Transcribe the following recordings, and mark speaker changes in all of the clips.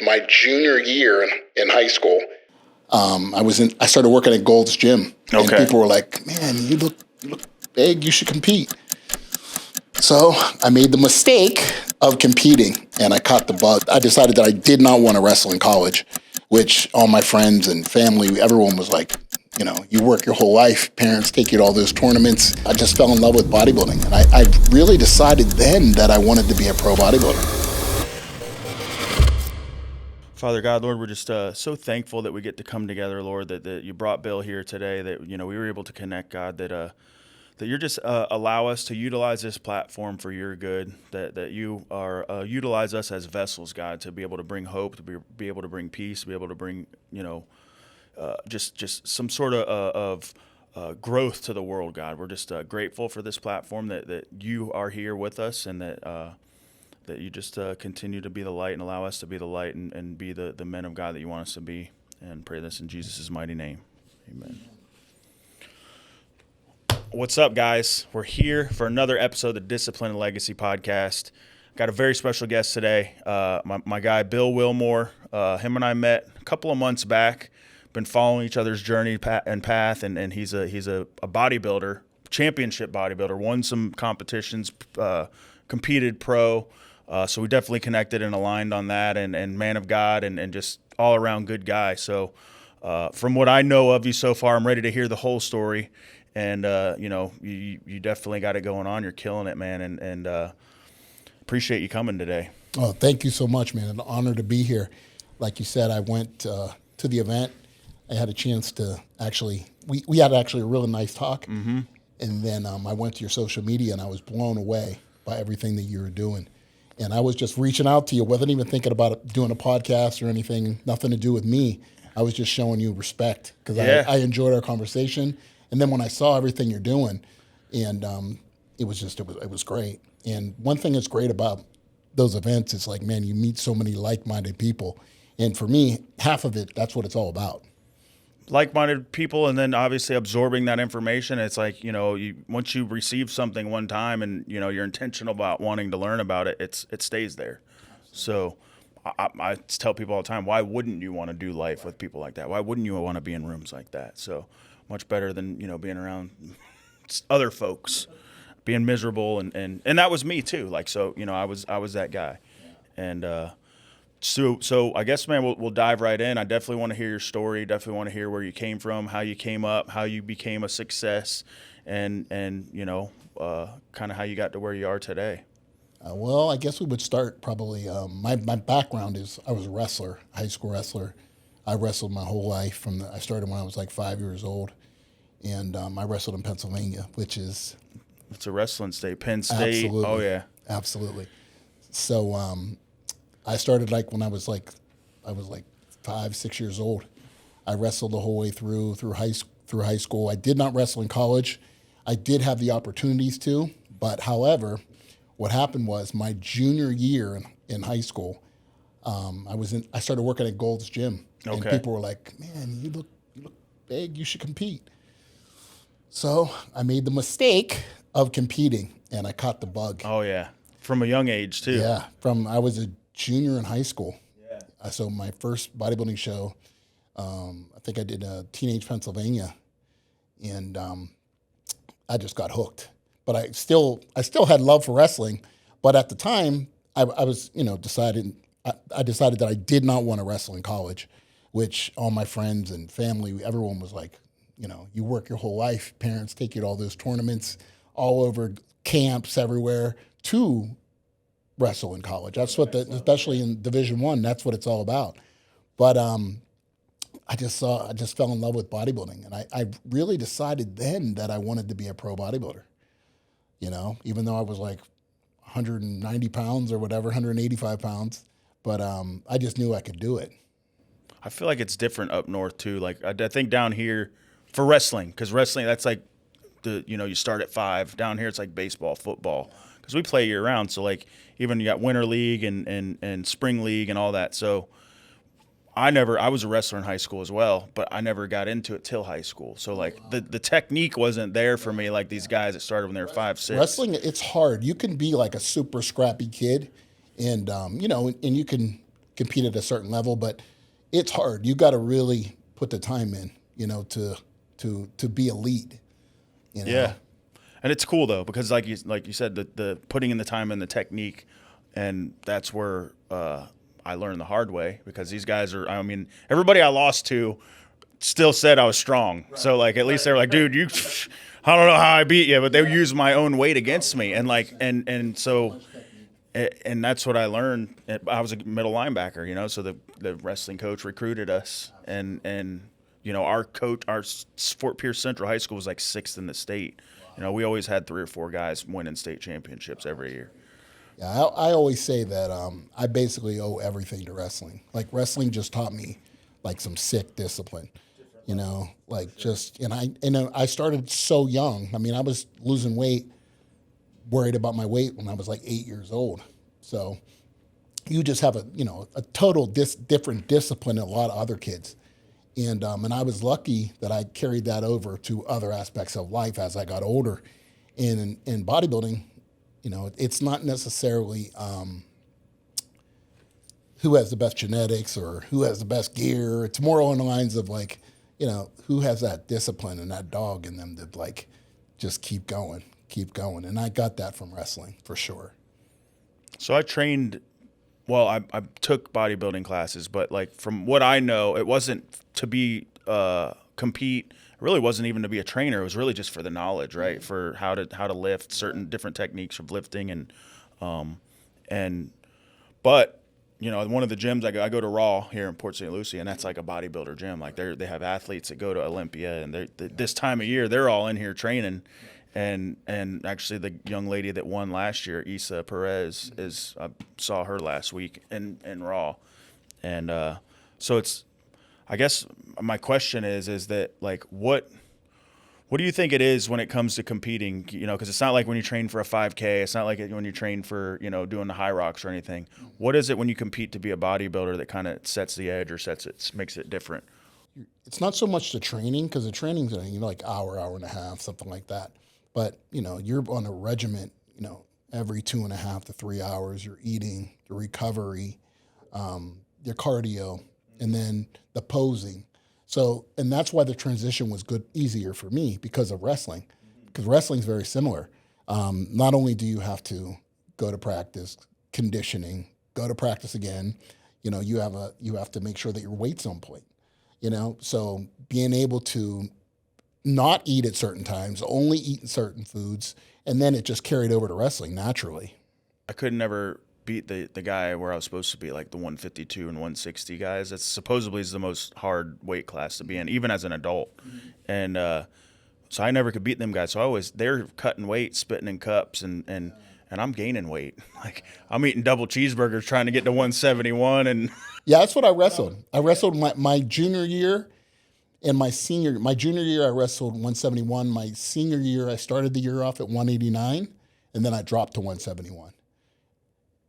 Speaker 1: my junior year in high school. I started working at Gold's Gym, and people were like, "Man, you look big. You should compete." So I made the mistake of competing, and I caught the bug. I decided that I did not want to wrestle in college, which all my friends and family, everyone was like, you work your whole life, parents take you to all those tournaments. I just fell in love with bodybuilding, and I really decided then that I wanted to be a pro bodybuilder.
Speaker 2: Father God, Lord, we're just so thankful that we get to come together, Lord, that you brought Bill here today, that, we were able to connect, God, that you're just allow us to utilize this platform for your good, that you are utilize us as vessels, God, to be able to bring hope, to be able to bring peace, to be able to bring, just some sort of growth to the world, God. We're just grateful for this platform, that you are here with us, and that you just continue to be the light and allow us to be the light and be the men of God that you want us to be. And pray this in Jesus' mighty name. Amen. What's up, guys? We're here for another episode of the Discipline and Legacy podcast. Got a very special guest today, my guy, Bill Wilmore. Him and I met a couple of months back. Been following each other's journey and path, and he's a bodybuilder, championship bodybuilder, won some competitions, competed pro. So we definitely connected and aligned on that, and man of God, and just all around good guy. So from what I know of you so far, I'm ready to hear the whole story. And, you definitely got it going on. You're killing it, man. And appreciate you coming today.
Speaker 1: Oh, thank you so much, man. An honor to be here. Like you said, I went to the event. I had a chance to we had a really nice talk. Mm-hmm. And then I went to your social media, and I was blown away by everything that you were doing. And I was just reaching out to you. Wasn't even thinking about doing a podcast or anything, nothing to do with me. I was just showing you respect because I enjoyed our conversation. And then when I saw everything you're doing, and it was great. And one thing that's great about those events is like, man, you meet so many like-minded people. And for me, half of it, that's what it's all about.
Speaker 2: Like-minded people, and then obviously absorbing that information. It's like, once you receive something one time and, you're intentional about wanting to learn about it, it stays there. So I tell people all the time, why wouldn't you want to do life with people like that? Why wouldn't you want to be in rooms like that? So much better than, being around other folks, being miserable. And that was me too. Like, so, I was that guy. And, so I guess, man, we'll dive right in. I definitely want to hear your story. Definitely want to hear where you came from, how you came up, how you became a success, and kind of how you got to where you are today.
Speaker 1: Well, I guess we would start probably. My background is I was a wrestler, high school wrestler. I wrestled my whole life. I started when I was like 5 years old, and I wrestled in Pennsylvania, which is
Speaker 2: it's a wrestling state, Penn State.
Speaker 1: Absolutely.
Speaker 2: Oh yeah,
Speaker 1: absolutely. So I started when I was like 5, 6 years old. I wrestled the whole way through high school. I did not wrestle in college. I did have the opportunities to, but however, what happened was my junior year in high school, I started working at Gold's Gym, and people were like, "Man, you look big. You should compete." So I made the mistake of competing, and I caught the bug.
Speaker 2: Oh yeah, from a young age too.
Speaker 1: Yeah, I was a junior in high school. Yeah. So my first bodybuilding show, I think I did Teenage Pennsylvania, and I just got hooked. But I still had love for wrestling. But at the time, I was decided that I did not want to wrestle in college, which all my friends and family, everyone was like, you work your whole life, parents take you to all those tournaments, all over camps everywhere to wrestle in college. That's what especially in Division I, that's what it's all about. But I just fell in love with bodybuilding, and I really decided then that I wanted to be a pro bodybuilder. Even though I was like 190 pounds or whatever, 185 pounds, but I just knew I could do it.
Speaker 2: I feel like it's different up north too. Like I think down here for wrestling, because wrestling, that's like you start at 5. Down here it's like baseball, football, because we play year round. So like even you got winter league and spring league and all that. So I was a wrestler in high school as well, but I never got into it till high school. So like the technique wasn't there for me like these guys that started when they were 5, 6.
Speaker 1: Wrestling, it's hard. You can be like a super scrappy kid, and and you can compete at a certain level, but it's hard. You got to really put the time in, to be elite.
Speaker 2: Yeah. And it's cool though, because like you said, the putting in the time and the technique, and that's where I learned the hard way, because these guys are, I mean, everybody I lost to still said I was strong. Right. So like, at least they were like, dude, I don't know how I beat you, but they used my own weight against me. And like, and so, and that's what I learned. I was a middle linebacker, so the wrestling coach recruited us, and our coach, our Fort Pierce Central High School was like 6th in the state. We always had 3 or 4 guys winning state championships every year.
Speaker 1: Yeah, I always say that I basically owe everything to wrestling. Like, wrestling just taught me like some sick discipline, like just, and I started so young. I mean, I was losing weight, worried about my weight when I was like 8 years old. So you just have a total different discipline than a lot of other kids. And I was lucky that I carried that over to other aspects of life as I got older. And in bodybuilding, it's not necessarily who has the best genetics or who has the best gear. It's more along the lines of like, who has that discipline and that dog in them to like just keep going. And I got that from wrestling for sure.
Speaker 2: So I trained, well, I took bodybuilding classes, but like from what I know, it wasn't to be compete. It really wasn't even to be a trainer. It was really just for the knowledge, right? For how to lift, certain different techniques of lifting, but one of the gyms I go to Raw here in Port St. Lucie, and that's like a bodybuilder gym. Like they have athletes that go to Olympia, and this time of year they're all in here training. And actually the young lady that won last year, Isa Perez, I saw her last week in Raw. And so it's, I guess my question is that like, what do you think it is when it comes to competing? Because it's not like when you train for a 5K, it's not like when you train for, doing the high rocks or anything. What is it when you compete to be a bodybuilder that kind of sets the edge or makes it different?
Speaker 1: It's not so much the training, because the training's like hour and a half, something like that. But, you're on a regiment, every 2.5 to 3 hours. You're eating, your recovery, your cardio, and then the posing. So, and that's why the transition was easier for me because of wrestling, because wrestling's very similar. Not only do you have to go to practice, conditioning, go to practice again, you have to make sure that your weight's on point, so being able to not eat at certain times, only eat certain foods, and then it just carried over to wrestling naturally.
Speaker 2: I could never beat the guy where I was supposed to be, like the 152 and 160 guys. That's supposedly is the most hard weight class to be in, even as an adult. And so I never could beat them guys. So they're cutting weight, spitting in cups, and I'm gaining weight. Like I'm eating double cheeseburgers trying to get to 171. And
Speaker 1: yeah, that's what I wrestled. I wrestled my junior year. And my junior year, I wrestled 171. My senior year, I started the year off at 189, and then I dropped to 171.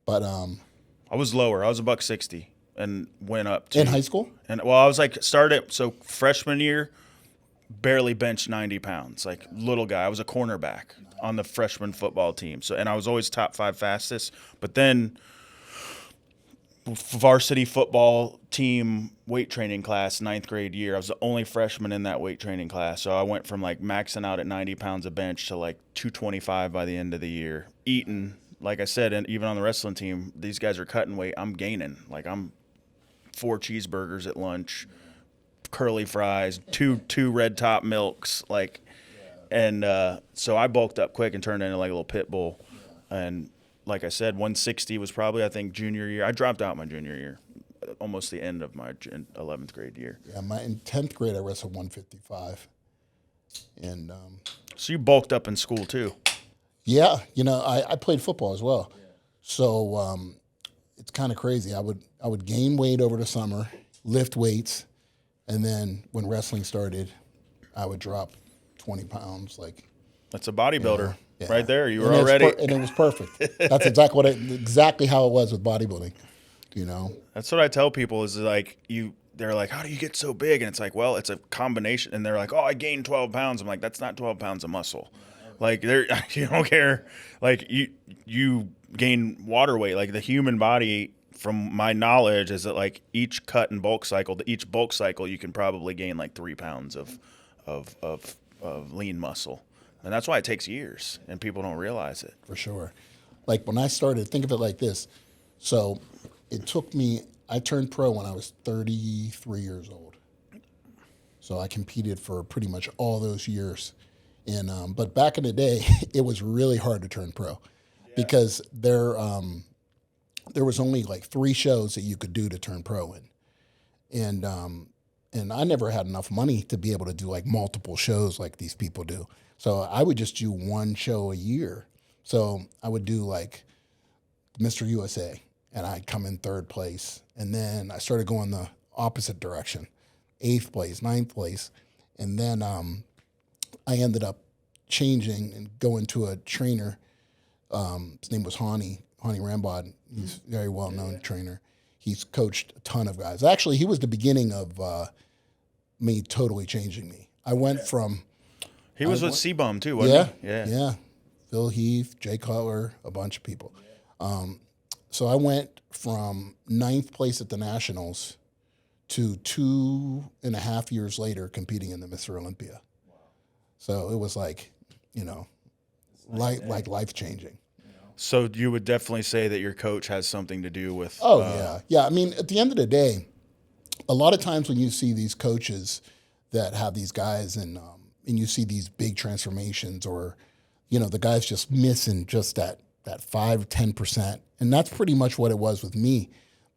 Speaker 1: But
Speaker 2: I was lower. I was $160 and went up to
Speaker 1: in high school.
Speaker 2: And I was like so freshman year, barely benched 90 pounds, like little guy. I was a cornerback on the freshman football team. So and I was always top 5 fastest. But then varsity football team weight training class, 9th grade year. I was the only freshman in that weight training class. So I went from like maxing out at 90 pounds of bench to like 225 by the end of the year. Eating, like I said, and even on the wrestling team, these guys are cutting weight. I'm gaining. Like I'm 4 cheeseburgers at lunch, curly fries, two red top milks, like, and so I bulked up quick and turned into like a little pit bull. And like I said, 160 was probably, I think, junior year. I dropped out my junior year, almost the end of my 11th grade year.
Speaker 1: Yeah, in 10th grade, I wrestled 155. And
Speaker 2: so you bulked up in school too?
Speaker 1: Yeah, I played football as well. So it's kind of crazy. I would gain weight over the summer, lift weights, and then when wrestling started, I would drop 20 pounds. Like
Speaker 2: that's a bodybuilder.
Speaker 1: Yeah.
Speaker 2: Right there, you were already,
Speaker 1: and it was perfect. That's exactly how it was with bodybuilding.
Speaker 2: That's what I tell people is like they're like, how do you get so big? And it's like, well, it's a combination. And they're like, oh, I gained 12 pounds. I'm like, that's not 12 pounds of muscle. Like you don't care. Like you gain water weight. Like the human body from my knowledge is that like each cut and bulk cycle, each bulk cycle, you can probably gain like 3 pounds of lean muscle. And that's why it takes years and people don't realize it.
Speaker 1: For sure. Like when I started, think of it like this. So it took me, I turned pro when I was 33 years old. So I competed for pretty much all those years. And but back in the day, it was really hard to turn pro because there was only like 3 shows that you could do to turn pro in. And I never had enough money to be able to do like multiple shows like these people do. So I would just do 1 show a year. So I would do like Mr. USA and I'd come in 3rd place. And then I started going the opposite direction, 8th place, 9th place. And then I ended up changing and going to a trainer. His name was Jonnie Rambod. He's a very well-known trainer. He's coached a ton of guys. Actually, he was the beginning of me totally changing me. I went from...
Speaker 2: He was with C-Bum too, wasn't he?
Speaker 1: Yeah. Phil Heath, Jay Cutler, a bunch of people. So I went from 9th place at the Nationals to 2.5 years later competing in the Mr. Olympia. Wow. So it was like, like life-changing.
Speaker 2: So you would definitely say that your coach has something to do with...
Speaker 1: Yeah. I mean, at the end of the day, a lot of times when you see these coaches that have these guys and you see these big transformations or, the guy's just missing just that 5-10%. And that's pretty much what it was with me.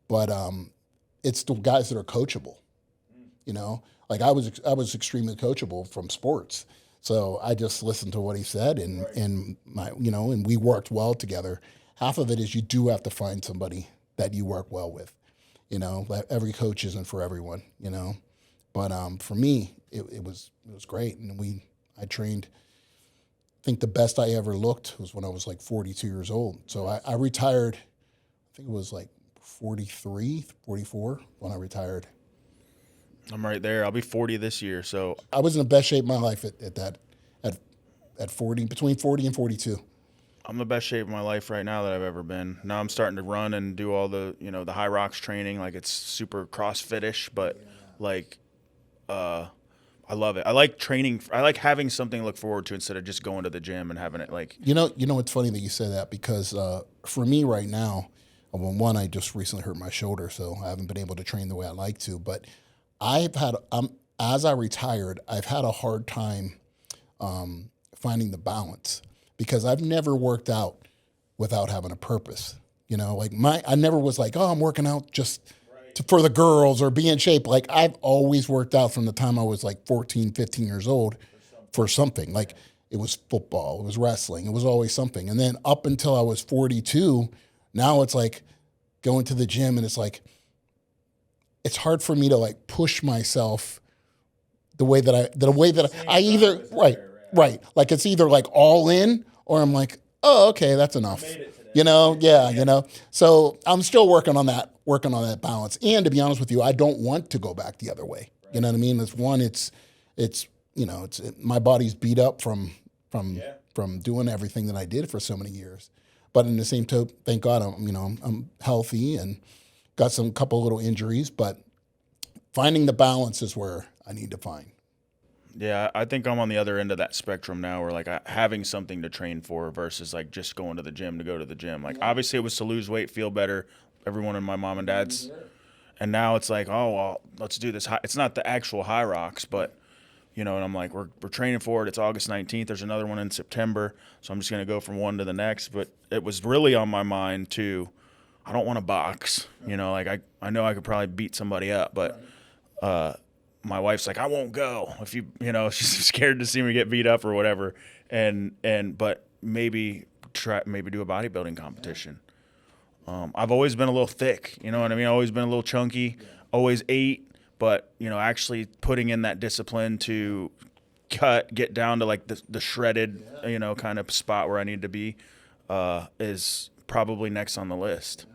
Speaker 1: But it's the guys that are coachable, Like I was extremely coachable from sports. So I just listened to what he said and we worked well together. Half of it is you do have to find somebody that you work well with. Every coach isn't for everyone, But for me, it was great. And I trained, I think the best I ever looked was when I was like 42 years old. So I retired, I think it was like 43, 44 when I retired.
Speaker 2: I'm right there. I'll be 40 this year. So
Speaker 1: I was in the best shape of my life at 40, between 40 and 42.
Speaker 2: I'm the best shape of my life right now that I've ever been. Now I'm starting to run and do all the, the high rocks training. Like it's super CrossFit-ish, but I love it. I like training. I like having something to look forward to instead of just going to the gym and having it like.
Speaker 1: It's funny that you say that because for me right now, one, I just recently hurt my shoulder, so I haven't been able to train the way I like to. But as I retired, I've had a hard time finding the balance because I've never worked out without having a purpose. I never was like, oh, I'm working out just for the girls or be in shape. Like I've always worked out from the time I was like 14, 15 years old for something. Like it was football, it was wrestling, it was always something. And then up until I was 42, now it's like going to the gym and it's like, it's hard for me to like push myself the way that I either, right. Like it's either like all in or I'm like, oh, okay, that's enough. So I'm still working on that balance. And to be honest with you, I don't want to go back the other way. Right. You know what I mean? It's my body's beat up from doing everything that I did for so many years. But in the same token, thank God I'm healthy and got some couple little injuries, but finding the balance is where I need to find.
Speaker 2: Yeah, I think I'm on the other end of that spectrum now where, like, having something to train for versus, like, just going to the gym to go to the gym. Like, obviously it was to lose weight, feel better, everyone in my mom and dad's. And now it's like, oh, well, let's do this. It's not the actual high rocks, but, and I'm like, we're training for it. It's August 19th. There's another one in September. So I'm just going to go from one to the next. But it was really on my mind, too. I don't want to box. Like, I know I could probably beat somebody up, but my wife's like, I won't go if she's scared to see me get beat up or whatever. But maybe do a bodybuilding competition. I've always been a little thick, you know what I mean? Always been a little chunky, always ate, but actually putting in that discipline to get down to like the shredded, kind of spot where I need to be, is probably next on the list.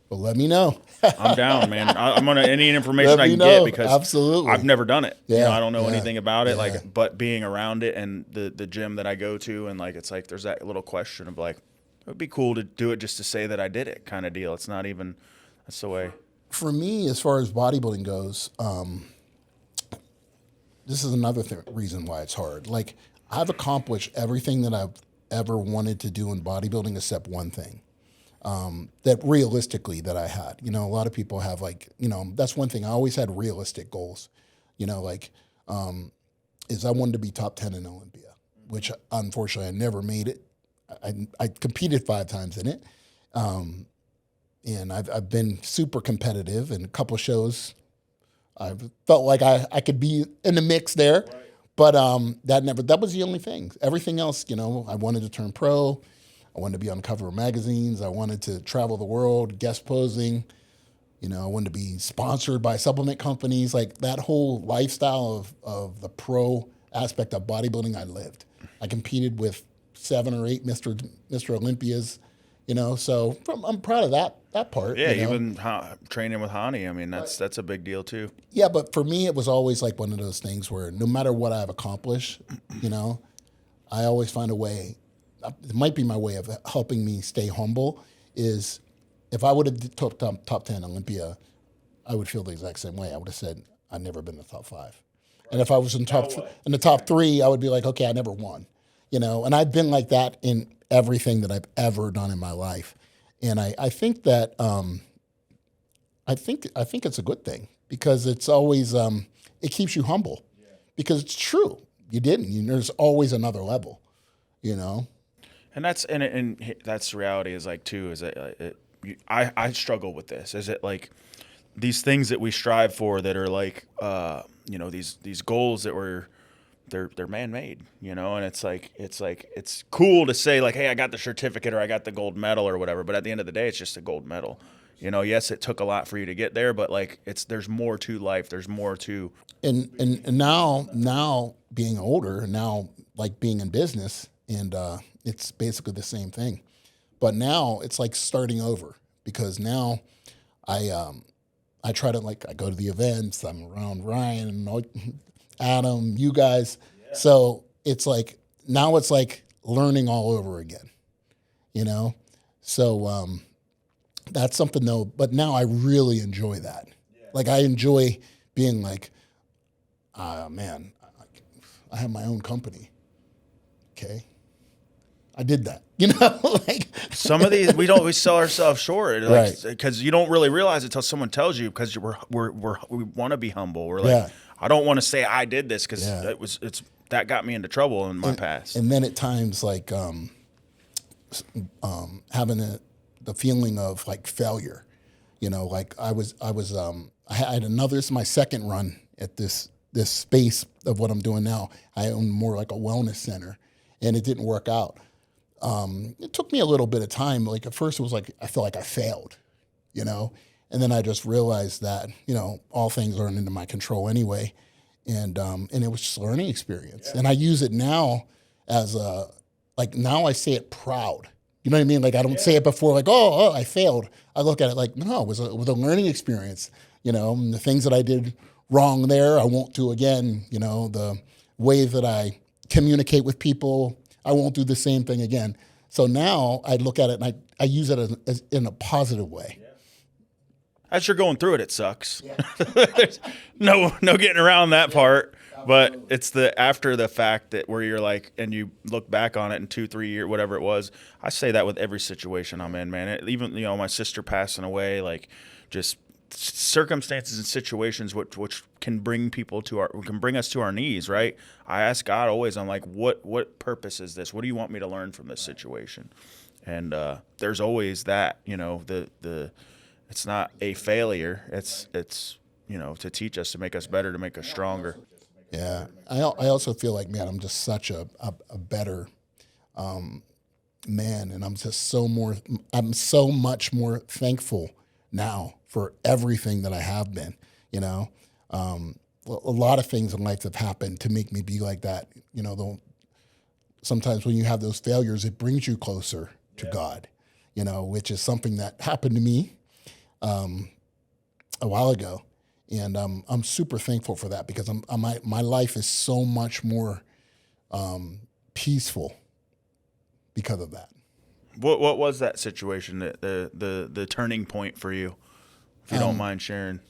Speaker 1: Well, let me know.
Speaker 2: I'm down, man. I'm on any information I can get because
Speaker 1: absolutely.
Speaker 2: I've never done it.
Speaker 1: Yeah.
Speaker 2: I don't know anything about it. Like, but being around it and the gym that I go to, and like, it's like there's that little question of like, it would be cool to do it just to say that I did it, kind of deal. It's not even That's the way.
Speaker 1: For me, as far as bodybuilding goes, this is another reason why it's hard. Like, I've accomplished everything that I've ever wanted to do in bodybuilding except one thing. That realistically that I had. You know, a lot of people have like, you know, that's one thing. I always had realistic goals. You know, like, is I wanted to be top 10 in Olympia, which unfortunately I never made it. I competed 5 times in it. And I've been super competitive in a couple of shows. I felt like I could be in the mix there, right. But that was the only thing. Everything else, you know, I wanted to turn pro. I wanted to be on the cover of magazines. I wanted to travel the world, guest posing. You know, I wanted to be sponsored by supplement companies. Like that whole lifestyle of the pro aspect of bodybuilding, I lived. I competed with 7 or 8 Mr. Olympias. You know, so I'm proud of that part.
Speaker 2: Yeah,
Speaker 1: you know?
Speaker 2: even training with Hani, I mean, that's a big deal too.
Speaker 1: Yeah, but for me, it was always like one of those things where no matter what I've accomplished, you know, I always find a way. It might be my way of helping me stay humble. Is if I would have top 10 Olympia, I would feel the exact same way. I would have said I've never been in the top 5, right. And if I was in the top 3, I would be like, okay, I never won. You know, and I've been like that in everything that I've ever done in my life. And I think that I think it's a good thing because it's always it keeps you humble, because it's true. You didn't. There's always another level, you know.
Speaker 2: And that's the reality is like too is that I struggle with this. Is it like these things that we strive for that are like you know, these goals that they're man-made, you know, and it's cool to say like, hey, I got the certificate or I got the gold medal or whatever, but at the end of the day, it's just a gold medal. You know, yes, it took a lot for you to get there, but like there's more to life. There's more to.
Speaker 1: And now being older, now like being in business, and it's basically the same thing, but now it's like starting over, because now I try to, like, I go to the events, I'm around Ryan and Adam, you guys. Yeah. So it's like, now it's like learning all over again, you know? So that's something though, but now I really enjoy that. Yeah. Like I enjoy being like, man, I have my own company. Okay. I did that, you know, like
Speaker 2: some of these, we sell ourselves short, like,
Speaker 1: right.
Speaker 2: Because you don't really realize it until someone tells you, because we want to be humble. We're like, yeah. I don't want to say I did this because that got me into trouble in my past.
Speaker 1: And then at times, like having the feeling of like failure, you know, like I had another. This is my second run at this space of what I'm doing now. I own more like a wellness center, and it didn't work out. It took me a little bit of time. Like at first, it was like I felt like I failed, you know. And then I just realized that, you know, all things aren't into my control anyway. And it was just a learning experience. Yeah. And I use it now as now I say it proud. You know what I mean? Like I don't say it before like, oh, I failed. I look at it like, no, it was a learning experience. You know, and the things that I did wrong there, I won't do again. You know, the way that I communicate with people, I won't do the same thing again. So now I look at it and I use it as in a positive way. Yeah.
Speaker 2: As you're going through it, it sucks. Yeah. There's no getting around that part. But it's the after the fact that where you're like, and you look back on it in 2-3 years, whatever it was. I say that with every situation I'm in, man. Even, you know, my sister passing away, like just circumstances and situations which can bring us to our knees, right? I ask God always, I'm like, what purpose is this? What do you want me to learn from this situation? And there's always that, you know, the it's not a failure. It's you know, to teach us, to make us better, to make us stronger.
Speaker 1: Yeah, I also feel like, man, I'm just such a better man, and I'm so much more thankful now for everything that I have been. You know, a lot of things in life have happened to make me be like that. You know, sometimes when you have those failures, it brings you closer to God. You know, which is something that happened to me a while ago. And I'm super thankful for that, because my life is so much more peaceful because of that.
Speaker 2: What was that situation, the turning point for you? if you don't mind sharing.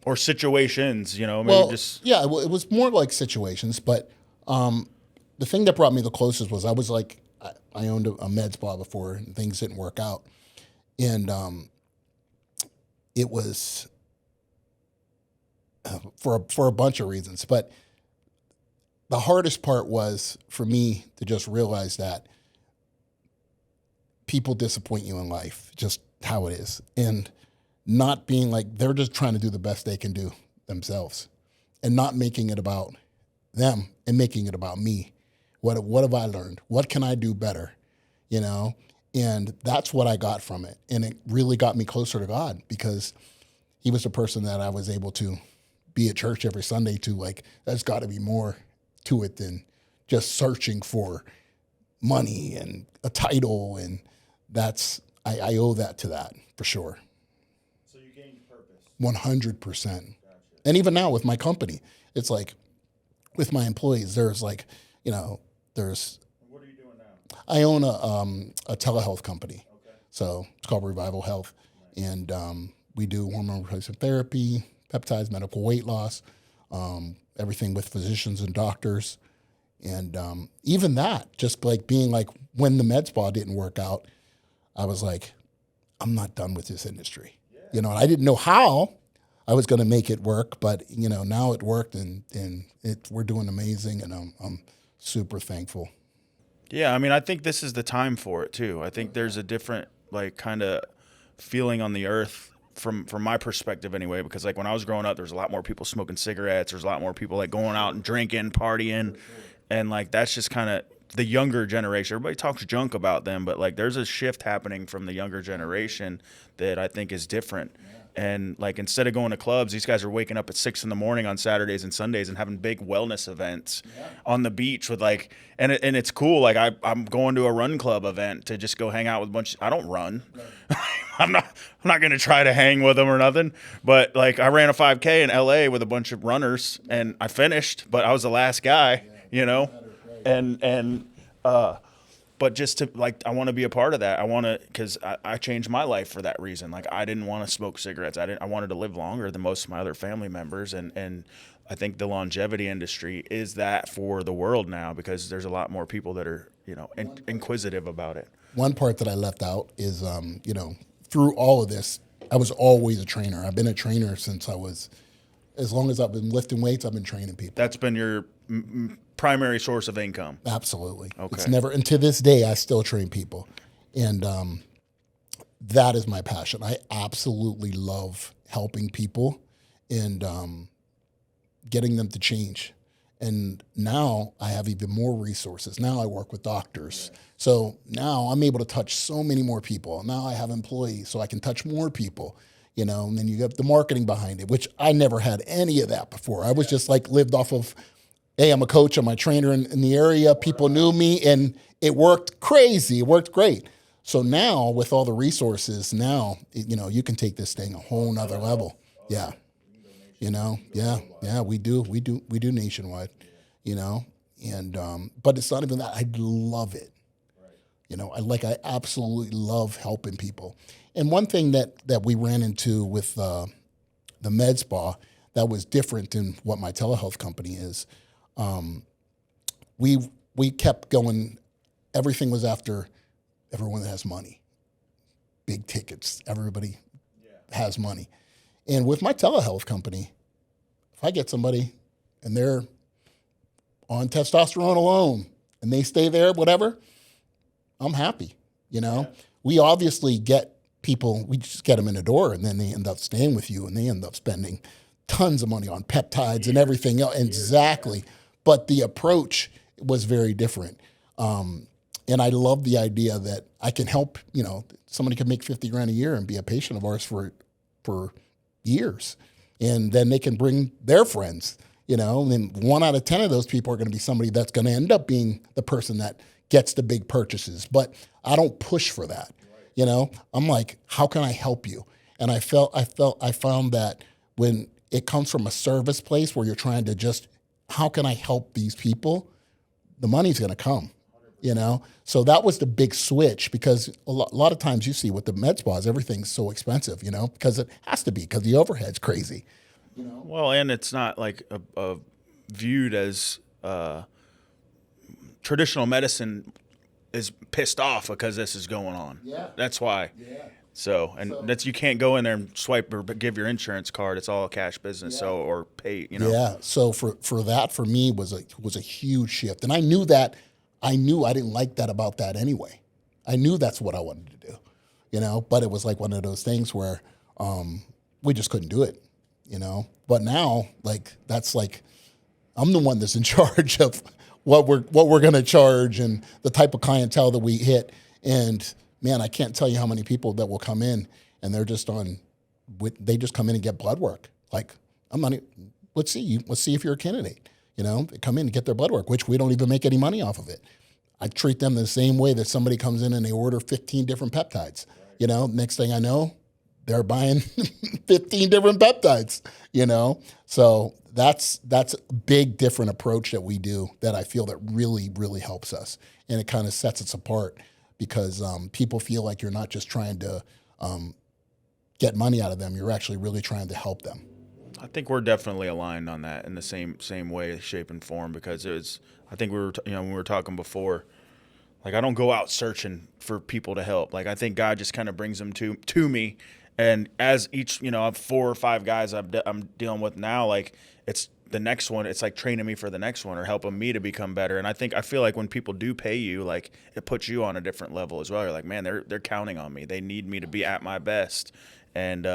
Speaker 2: Or situations, you know, maybe just.
Speaker 1: Yeah, it was more like situations, but the thing that brought me the closest was I was like, I owned a med spa before and things didn't work out. And it was for a bunch of reasons, but the hardest part was for me to just realize that people disappoint you in life, just how it is. And not being like, they're just trying to do the best they can do themselves and not making it about them and making it about me. What have I learned? What can I do better? You know? And that's what I got from it. And it really got me closer to God because he was the person that I was able to be at church every Sunday to, like, there's got to be more to it than just searching for money and a title. And I owe that to that for sure.
Speaker 2: So you gained purpose.
Speaker 1: 100%. Gotcha. And even now with my company, it's like with my employees, there's like, you know, there's.
Speaker 2: What are you doing now?
Speaker 1: I own a telehealth company.
Speaker 2: Okay.
Speaker 1: So it's called Revival Health. Nice. And we do hormone replacement therapy, peptides, medical weight loss, everything with physicians and doctors. And even that, just like being like when the med spa didn't work out, I was like, I'm not done with this industry. Yeah. You know, and I didn't know how I was going to make it work, but, you know, now it worked and we're doing amazing, and I'm super thankful.
Speaker 2: Yeah, I mean, I think this is the time for it too. I think there's a different, like, kind of feeling on the earth from my perspective anyway, because like when I was growing up, there's a lot more people smoking cigarettes. There's a lot more people like going out and drinking, partying. And like, that's just kind of the younger generation. Everybody talks junk about them, but like there's a shift happening from the younger generation that I think is different. And like, instead of going to clubs, these guys are waking up at 6 a.m. on Saturdays and Sundays and having big wellness events on the beach with like, and it's cool. Like I'm going to a run club event to just go hang out with a bunch. I don't run. Right. I'm not going to try to hang with them or nothing. But like, I ran a 5K in LA with a bunch of runners and I finished, but I was the last guy, you know, but just to like, I want to be a part of that. I want to, because I changed my life for that reason. Like, I didn't want to smoke cigarettes. I wanted to live longer than most of my other family members. And I think the longevity industry is that for the world now, because there's a lot more people that are, you know, inquisitive about it.
Speaker 1: One part that I left out is, you know, through all of this, I was always a trainer. I've been a trainer since as long as I've been lifting weights, I've been training people.
Speaker 2: That's been your primary source of income.
Speaker 1: Absolutely.
Speaker 2: Okay.
Speaker 1: It's never, and to this day, I still train people. And that is my passion. I absolutely love helping people and getting them to change. And now I have even more resources. Now I work with doctors. Yeah. So now I'm able to touch so many more people. Now I have employees, so I can touch more people. You know, and then you have the marketing behind it, which I never had any of that before. I was just like lived off of, hey, I'm a coach, I'm a trainer in the area. People knew me, and it worked crazy. It worked great. So now with all the resources, now, you know, you can take this thing a whole nother level. Yeah. You know, yeah, we do nationwide, you know, and, but it's not even that. I love it. You know, I absolutely love helping people. And one thing that we ran into with the med spa that was different than what my telehealth company is, we kept going. Everything was after everyone that has money, big tickets. Everybody has money. And with my telehealth company, if I get somebody and they're on testosterone alone and they stay there, whatever, I'm happy. You know, we obviously get people, we just get them in the door and then they end up staying with you and they end up spending tons of money on peptides and everything else. Exactly. But the approach was very different. And I love the idea that I can help, you know, somebody can make $50,000 a year and be a patient of ours for years. And then they can bring their friends, you know, and then 1 out of 10 of those people are going to be somebody that's going to end up being the person that gets the big purchases. But I don't push for that. You know, I'm like, how can I help you? And I found that when it comes from a service place where you're trying to just, how can I help these people? The money's going to come. So that was the big switch, because a lot of times you see with the med spas, everything's so expensive, because it has to be, because the overhead's crazy.
Speaker 2: Well, and it's not like viewed as traditional medicine is pissed off because this is going on.
Speaker 1: Yeah.
Speaker 2: That's why.
Speaker 1: Yeah.
Speaker 2: So that's, you can't go in there and swipe or give your insurance card. It's all a cash business.
Speaker 1: Yeah.
Speaker 2: So, or pay,
Speaker 1: Yeah. So for that, for me, was a huge shift. And I knew I didn't like that about that anyway. I knew that's what I wanted to do, but it was like one of those things where we just couldn't do it, But now, that's I'm the one that's in charge of what we're going to charge and the type of clientele that we hit. And man, I can't tell you how many people that will come in and they're just they just come in and get blood work. Let's see if you're a candidate. They come in and get their blood work, which we don't even make any money off of it. I treat them the same way that somebody comes in and they order 15 different peptides. Next thing I know, they're buying 15 different peptides, So that's a big different approach that we do that I feel that really, really helps us. And it kind of sets us apart, because people feel like you're not just trying to get money out of them. You're actually really trying to help them.
Speaker 2: I think we're definitely aligned on that in the same way, shape, and form, because I think when we were talking before, I don't go out searching for people to help. I think God just kind of brings them to me. And as each, I have 4 or 5 guys I'm dealing with now, it's the next one. It's like training me for the next one or helping me to become better. And I feel like when people do pay you, it puts you on a different level as well. You're like, man, they're counting on me. They need me to be at my best. And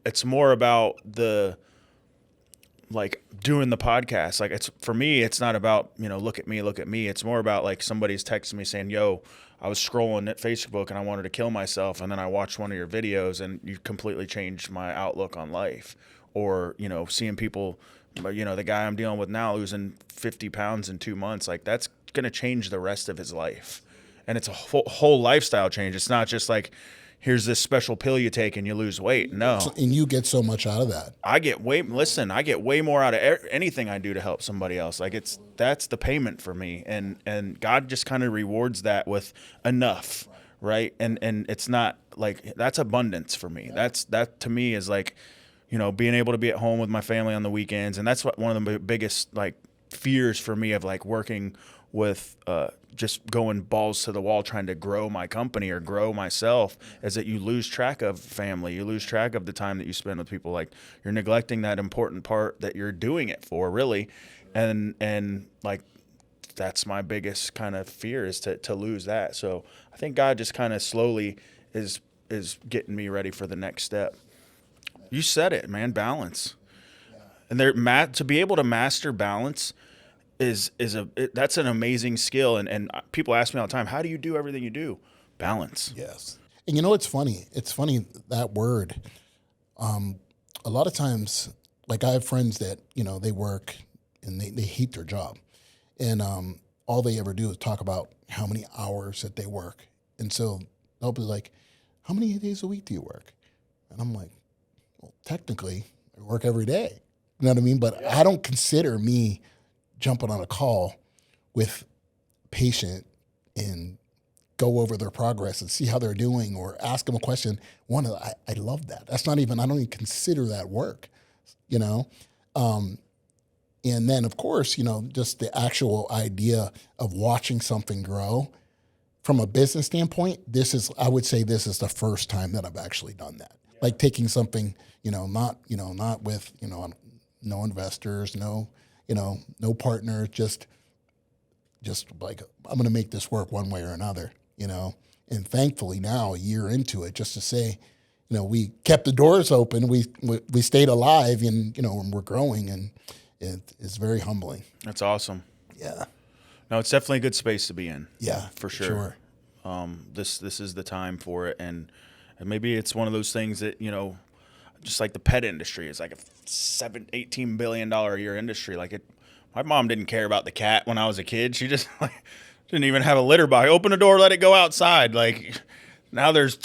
Speaker 2: it's more about the doing the podcast. It's, for me, it's not about, look at me. It's more about somebody's texting me saying, yo, I was scrolling at Facebook and I wanted to kill myself, and then I watched one of your videos and you completely changed my outlook on life. Or, seeing people, the guy I'm dealing with now losing 50 pounds in 2 months, that's going to change the rest of his life. And it's a whole lifestyle change. It's not just here's this special pill you take and you lose weight. No.
Speaker 1: And you get so much out of that.
Speaker 2: I get way more out of anything I do to help somebody else. That's the payment for me. And God just kind of rewards that with enough, right? And it's not that's abundance for me. That to me is being able to be at home with my family on the weekends. And that's one of the biggest fears for me of working with just going balls to the wall trying to grow my company or grow myself, is that you lose track of family. You lose track of the time that you spend with people. You're neglecting that important part that you're doing it for, really. And that's my biggest kind of fear, is to lose that. So I think God just kind of slowly is getting me ready for the next step. You said it, man, balance. And to be able to master balance that's an amazing skill. And people ask me all the time, how do you do everything you do? Balance.
Speaker 1: Yes. And it's funny. It's funny, that word. A lot of times, I have friends that, they work and they hate their job. And all they ever do is talk about how many hours that they work. And so they'll be like, how many days a week do you work? And I'm like, well, technically, I work every day. You know what I mean? But I don't consider me jumping on a call with a patient and go over their progress and see how they're doing, or ask them a question. I love that. That's not even, I don't even consider that work, And then, of course, just the actual idea of watching something grow from a business standpoint, I would say this is the first time that I've actually done that. Yeah. Taking something, not with, no investors, no partner, just I'm going to make this work one way or another, and thankfully now, a year into it, just to say, we kept the doors open, we stayed alive, and, and we're growing, and it's very humbling.
Speaker 2: That's awesome.
Speaker 1: Yeah.
Speaker 2: No, it's definitely a good space to be in.
Speaker 1: Yeah,
Speaker 2: for sure. This is the time for it. And maybe it's one of those things that, just like the pet industry is a $18 billion a year industry. My mom didn't care about the cat when I was a kid. She just didn't even have a litter box. Open the door, let it go outside. Now there's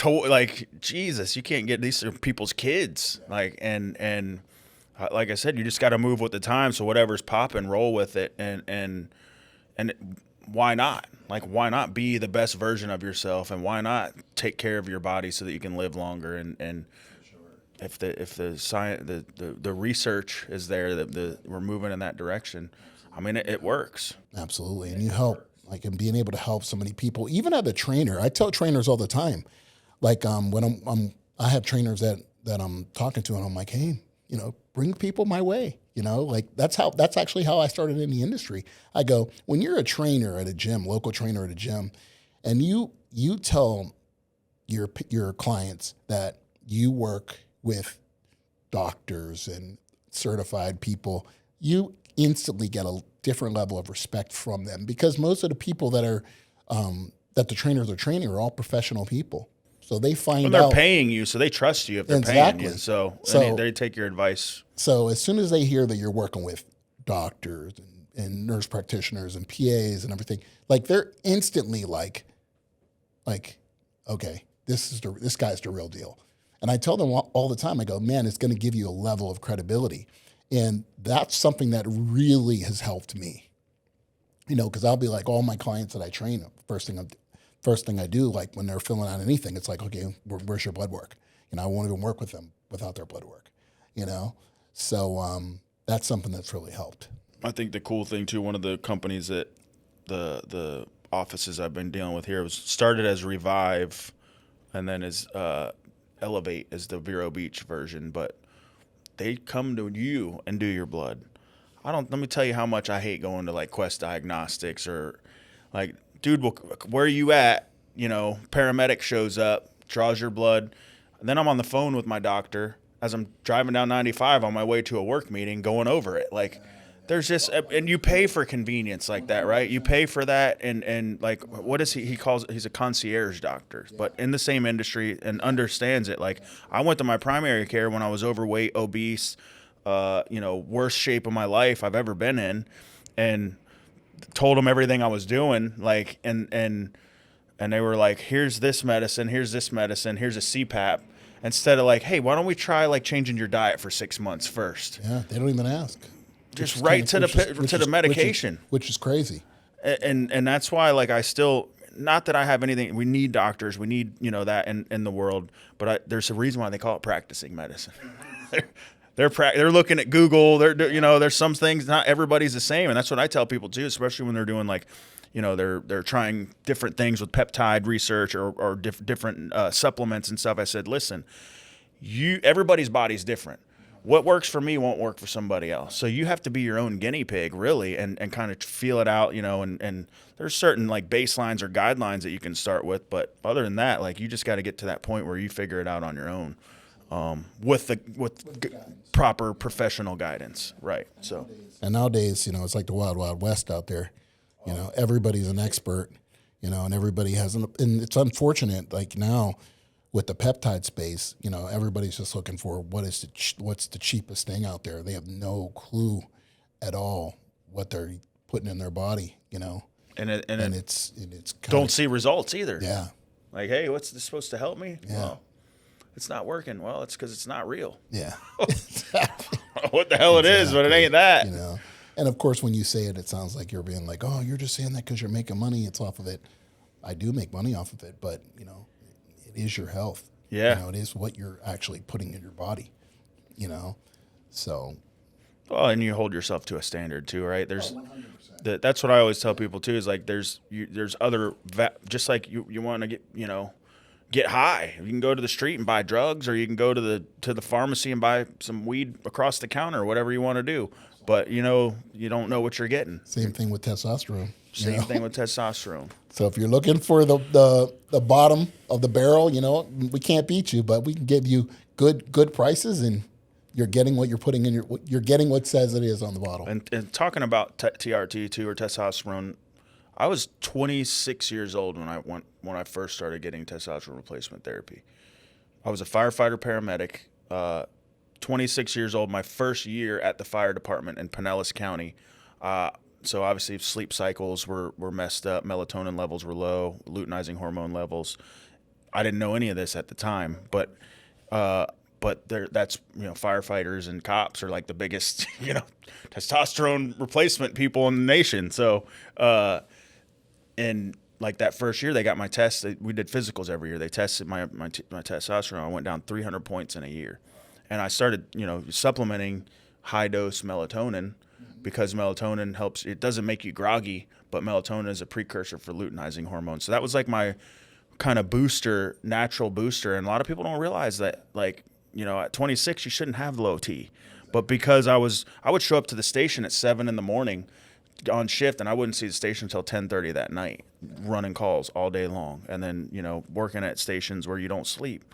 Speaker 2: Jesus, you can't get, these are people's kids. And like I said, you just got to move with the time. So whatever's popping, roll with it. And why not? Like, why not be the best version of yourself, and why not take care of your body so that you can live longer? And if the science, the research is there, that we're moving in that direction, I mean, it works.
Speaker 1: Absolutely. And you help, like, in being able to help so many people, even as a trainer. I tell trainers all the time, like, when I have trainers that I'm talking to, and I'm like, hey, bring people my way. Like, that's actually how I started in the industry. I go, when you're a trainer at a gym, local trainer at a gym, and you tell your clients that you work with doctors and certified people, you instantly get a different level of respect from them, because most of the people that are that the trainers are training are all professional people. So they find
Speaker 2: they're
Speaker 1: out. They're
Speaker 2: paying you, so they trust you if they're
Speaker 1: exactly.
Speaker 2: paying you. So they take your advice.
Speaker 1: So as soon as they hear that you're working with doctors and nurse practitioners and PAs and everything, like, they're instantly like, okay, this guy's the real deal. And I tell them all the time, I go, man, it's going to give you a level of credibility. And that's something that really has helped me, because I'll be like, all my clients that I train, first thing I do, like, when they're filling out anything, it's like, okay, where's your blood work? I won't even work with them without their blood work, So that's something that's really helped.
Speaker 2: I think the cool thing too, one of the companies that the offices I've been dealing with here was started as Revive, and then as Elevate as the Vero Beach version, but they come to you and do your blood. Let me tell you how much I hate going to, like, Quest Diagnostics, or, like, dude, where are you at? Paramedic shows up, draws your blood, and then I'm on the phone with my doctor as I'm driving down 95 on my way to a work meeting, going over it. Like, there's just, and you pay for convenience like that, right? You pay for that, and like, what is he calls it? He's a concierge doctor, but in the same industry and understands it. Like, I went to my primary care when I was overweight, obese, worst shape of my life I've ever been in, and told them everything I was doing, like, and they were like, here's this medicine, here's a CPAP, instead of like, hey, why don't we try, like, changing your diet for 6 months first?
Speaker 1: Yeah, they don't even ask.
Speaker 2: Just right to the medication,
Speaker 1: which is crazy.
Speaker 2: And that's why, like, I still, not that I have anything, we need doctors, we need, that in the world, but there's a reason why they call it practicing medicine. They're looking at Google. There's some things, not everybody's the same, and that's what I tell people too, especially when they're doing, like, they're trying different things with peptide research or different supplements and stuff. I said, listen, everybody's body's different. What works for me won't work for somebody else. So you have to be your own guinea pig, really, and kind of feel it out, and there's certain, like, baselines or guidelines that you can start with, but other than that, like, you just got to get to that point where you figure it out on your own. With proper professional guidance, right? So,
Speaker 1: and nowadays, it's like the wild, wild west out there. Everybody's an expert, and everybody has and it's unfortunate, like, now with the peptide space, everybody's just looking for what's the cheapest thing out there. They have no clue at all what they're putting in their body, and it's
Speaker 2: don't see results either.
Speaker 1: Yeah,
Speaker 2: like, hey, what's this supposed to help me?
Speaker 1: Yeah.
Speaker 2: Well, it's not working. Well, it's because it's not real.
Speaker 1: Yeah.
Speaker 2: What the hell it is, but it ain't that.
Speaker 1: And of course, when you say it, it sounds like you're being like, oh, you're just saying that because you're making money. It's off of it. I do make money off of it, but, it is your health.
Speaker 2: Yeah.
Speaker 1: It is what you're actually putting in your body, so.
Speaker 2: Well, and you hold yourself to a standard too, right? That's what I always tell people too, is like, there's other, just like you want to get high. You can go to the street and buy drugs, or you can go to the pharmacy and buy some weed across the counter, or whatever you want to do. But you don't know what you're getting.
Speaker 1: Same thing with testosterone.
Speaker 2: Same thing with testosterone.
Speaker 1: So if you're looking for the bottom of the barrel, we can't beat you, but we can give you good prices, and you're getting what you're putting in you're getting what says it is on the bottle.
Speaker 2: And talking about TRT too, or testosterone, I was 26 years old when I first started getting testosterone replacement therapy. I was a firefighter paramedic, 26 years old, my first year at the fire department in Pinellas County. So obviously sleep cycles were messed up, melatonin levels were low, luteinizing hormone levels. I didn't know any of this at the time, but that's firefighters and cops are like the biggest testosterone replacement people in the nation. So And like that first year, they got my test. We did physicals every year. They tested my testosterone. I went down 300 points in a year, and I started, supplementing high dose melatonin because melatonin helps. It doesn't make you groggy, but melatonin is a precursor for luteinizing hormone. So that was like my kind of booster, natural booster. And a lot of people don't realize that, like, at 26, you shouldn't have low T. But because I would show up to the station at 7 in the morning on shift, and I wouldn't see the station until 10:30 that night, running calls all day long, and then working at stations where you don't sleep.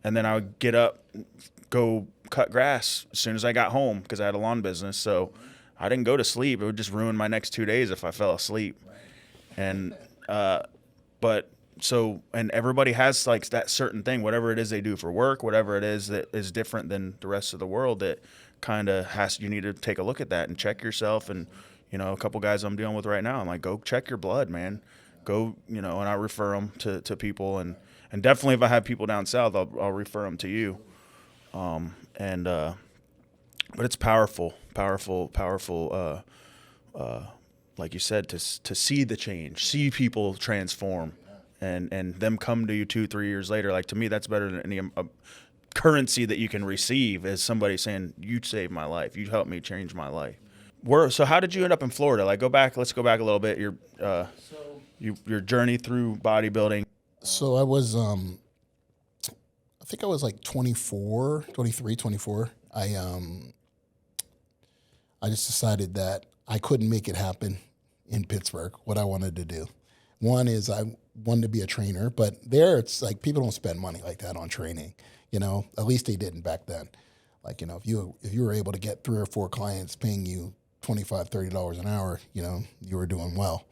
Speaker 2: And then I would get up, go cut grass as soon as I got home because I had a lawn business. So I didn't go to sleep. It would just ruin my next 2 days if I fell asleep. And and everybody has like that certain thing, whatever it is they do for work, whatever it is that is different than the rest of the world, that kind of you need to take a look at that and check yourself. And a couple guys I'm dealing with right now, I'm like, go check your blood, man. Go, and I refer them to people, and definitely if I have people down south, I'll refer them to you. But it's powerful, like you said, to see the change, see people transform, and them come to you 2-3 years later. Like, to me, that's better than any currency that you can receive, is somebody saying, you saved my life, you helped me change my life. So how did you end up in Florida? Like, let's go back a little bit. Your journey through bodybuilding.
Speaker 1: So I was, I think I was like 23, 24. I just decided that I couldn't make it happen in Pittsburgh, what I wanted to do. One is I wanted to be a trainer, but there it's like people don't spend money like that on training, at least they didn't back then. Like, if you were able to get 3 or 4 clients paying you $25, $30 an hour, you were doing well,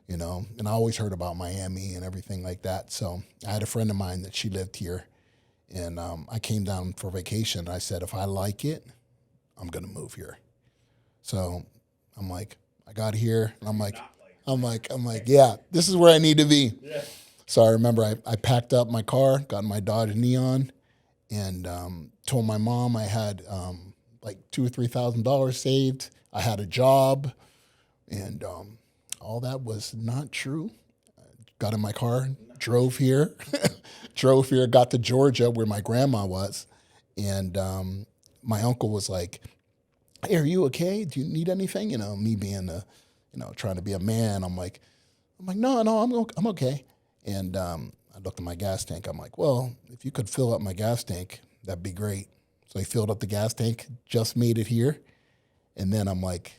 Speaker 1: and I always heard about Miami and everything like that. So I had a friend of mine that she lived here, and I came down for vacation. I said, if I like it, I'm going to move here. So I'm like, I got here, and I'm like, yeah, this is where I need to be. Yeah. So I remember I packed up my car, got my Dodge Neon, and told my mom I had like $2,000 or $3,000 saved. I had a job, and all that was not true. I got in my car, drove here, got to Georgia where my grandma was, and my uncle was like, hey, are you okay? Do you need anything? Me being trying to be a man, I'm like, no, I'm okay. And I looked at my gas tank. I'm like, well, if you could fill up my gas tank, that'd be great. So he filled up the gas tank, just made it here. And then I'm like,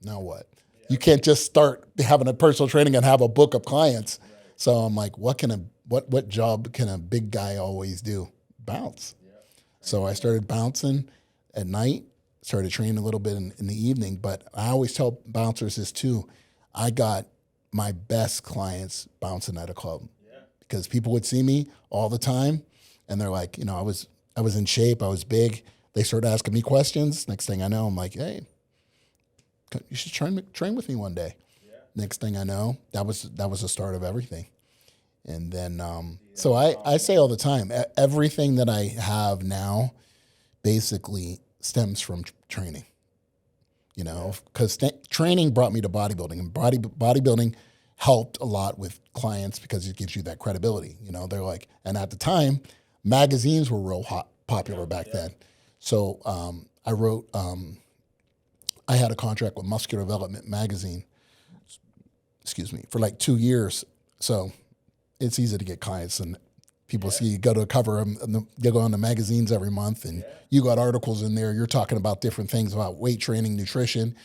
Speaker 1: now what? Yeah. You can't just start having a personal training and have a book of clients. Right. So I'm like, what job can a big guy always do? Bounce. Yeah. So I started bouncing at night, started training a little bit in the evening. But I always tell bouncers this too. I got my best clients bouncing at a club, because people would see me all the time, and they're like, I was in shape, I was big. They started asking me questions. Next thing I know, I'm like, hey, you should train with me one day. Yeah. Next thing I know, that was the start of everything. And then, so I say all the time, everything that I have now basically stems from training. Because training brought me to bodybuilding, and bodybuilding helped a lot with clients because it gives you that credibility. They're like, and at the time, magazines were real popular back then. So I wrote, I had a contract with Muscular Development magazine, for like 2 years. So it's easy to get clients, and people see you go to a cover, and you go on the magazines every month, and you got articles in there. You're talking about different things about weight training, nutrition,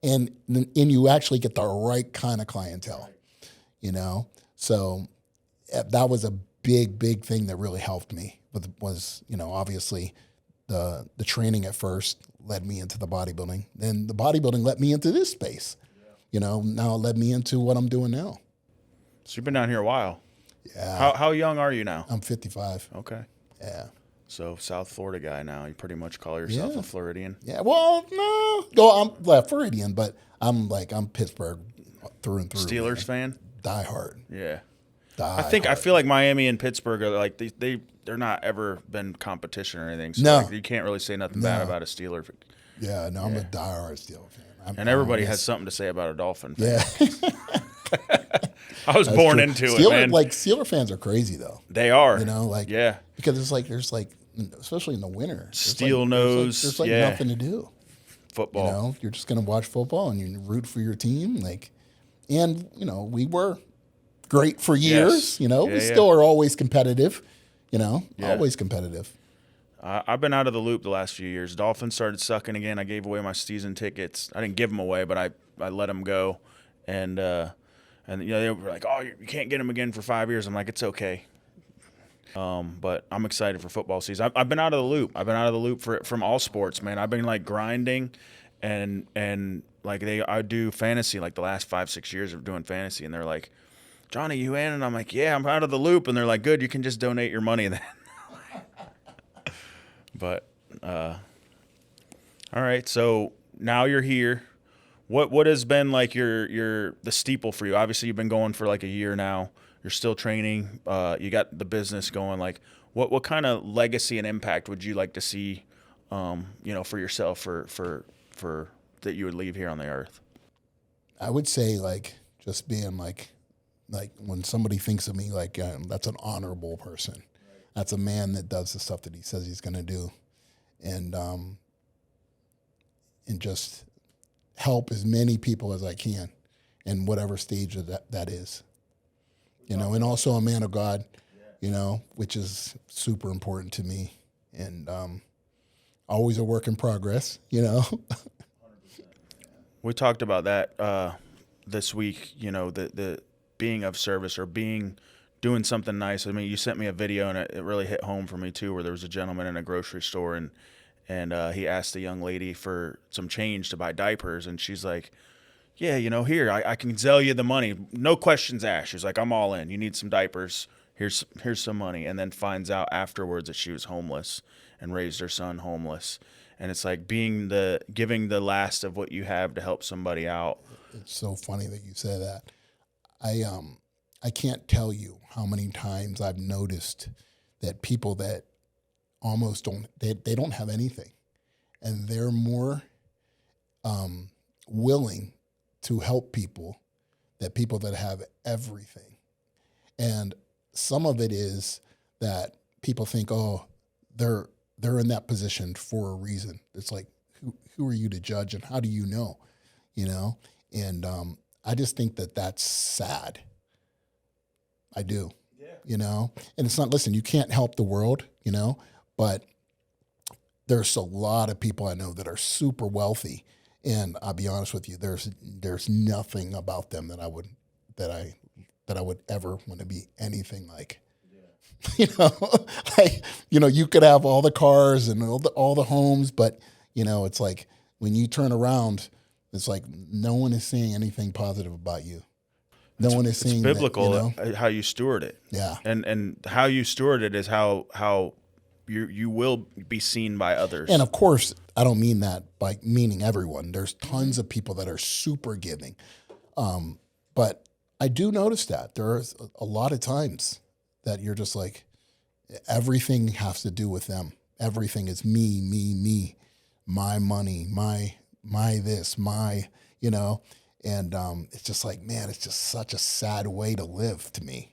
Speaker 1: and you actually get the right kind of clientele, So that was a big thing that really helped me. Was obviously the training at first led me into the bodybuilding. Then the bodybuilding led me into this space. Now it led me into what I'm doing now.
Speaker 2: So you've been down here a while.
Speaker 1: Yeah.
Speaker 2: How young are you now?
Speaker 1: I'm 55.
Speaker 2: Okay.
Speaker 1: Yeah.
Speaker 2: So South Florida guy now. You pretty much call yourself a Floridian.
Speaker 1: Yeah. Well, no, I'm Floridian, but I'm Pittsburgh through and through.
Speaker 2: Steelers fan?
Speaker 1: Die hard.
Speaker 2: Yeah. I feel like Miami and Pittsburgh are like they're not ever been competition or anything. So
Speaker 1: no.
Speaker 2: You can't really say nothing bad about a Steeler.
Speaker 1: Yeah, no, I'm a diehard Steeler fan.
Speaker 2: And everybody has something to say about a Dolphin fan.
Speaker 1: Yeah.
Speaker 2: I was born into it, man.
Speaker 1: Like Steeler fans are crazy though.
Speaker 2: They are.
Speaker 1: You know, like
Speaker 2: yeah,
Speaker 1: because it's like there's like especially in the winter,
Speaker 2: steel nose.
Speaker 1: There's like
Speaker 2: yeah.
Speaker 1: nothing to do.
Speaker 2: Football.
Speaker 1: You know, you're just gonna watch football and you root for your team. Like, and you know, we were great for years.
Speaker 2: Yes.
Speaker 1: You know, we still are always competitive. You know, always competitive.
Speaker 2: I've been out of the loop the last few years. Dolphins started sucking again. I gave away my season tickets. I didn't give them away, but I let them go. And you know, they were like, oh, you can't get them again for 5 years. I'm like, it's okay. But I'm excited for football season. I've been out of the loop. I've been out of the loop from all sports, man. I've been like grinding and like I do fantasy like the last 5-6 years of doing fantasy. And they're like, Jonnie, you in? And I'm like, yeah, I'm out of the loop. And they're like, good, you can just donate your money then. But, all right. So now you're here. What has been like the steeple for you? Obviously you've been going for like a year now. You're still training. You got the business going. Like what kind of legacy and impact would you like to see, you know, for yourself for that you would leave here on the earth?
Speaker 1: I would say like just being like when somebody thinks of me, like that's an honorable person. That's a man that does the stuff that he says he's going to do, and just help as many people as I can, in whatever stage of that is, you know. And also a man of God, you know, which is super important to me, and always a work in progress, you know.
Speaker 2: We talked about that this week. You know, the being of service or doing something nice. I mean, you sent me a video and it really hit home for me too, where there was a gentleman in a grocery store and he asked a young lady for some change to buy diapers. And she's like, yeah, you know, here, I can sell you the money. No questions asked. She's like, I'm all in. You need some diapers. Here's some money. And then finds out afterwards that she was homeless and raised her son homeless. And it's like giving the last of what you have to help somebody out.
Speaker 1: It's so funny that you say that. I can't tell you how many times I've noticed that people that almost they don't have anything, and they're more willing to help people than people that have everything. And some of it is that people think, oh, they're in that position for a reason. It's like, who are you to judge, and how do you know? You know, and I just think that that's sad. I do, you know, and it's not, listen, you can't help the world, you know, but there's a lot of people I know that are super wealthy, and I'll be honest with you, there's nothing about them that I would ever want to be anything like. You know, like, you know, you could have all the cars and all the homes, but you know, it's like when you turn around, it's like no one is saying anything positive about you. No one is saying
Speaker 2: it's biblical
Speaker 1: that, you know?
Speaker 2: how you steward it.
Speaker 1: Yeah.
Speaker 2: And how you steward it is how you will be seen by others.
Speaker 1: And of course, I don't mean that by meaning everyone. There's tons of people that are super giving. But I do notice that there's a lot of times that you're just like, everything has to do with them. Everything is me, my money, my this, you know. And it's just like, man, it's just such a sad way to live to me.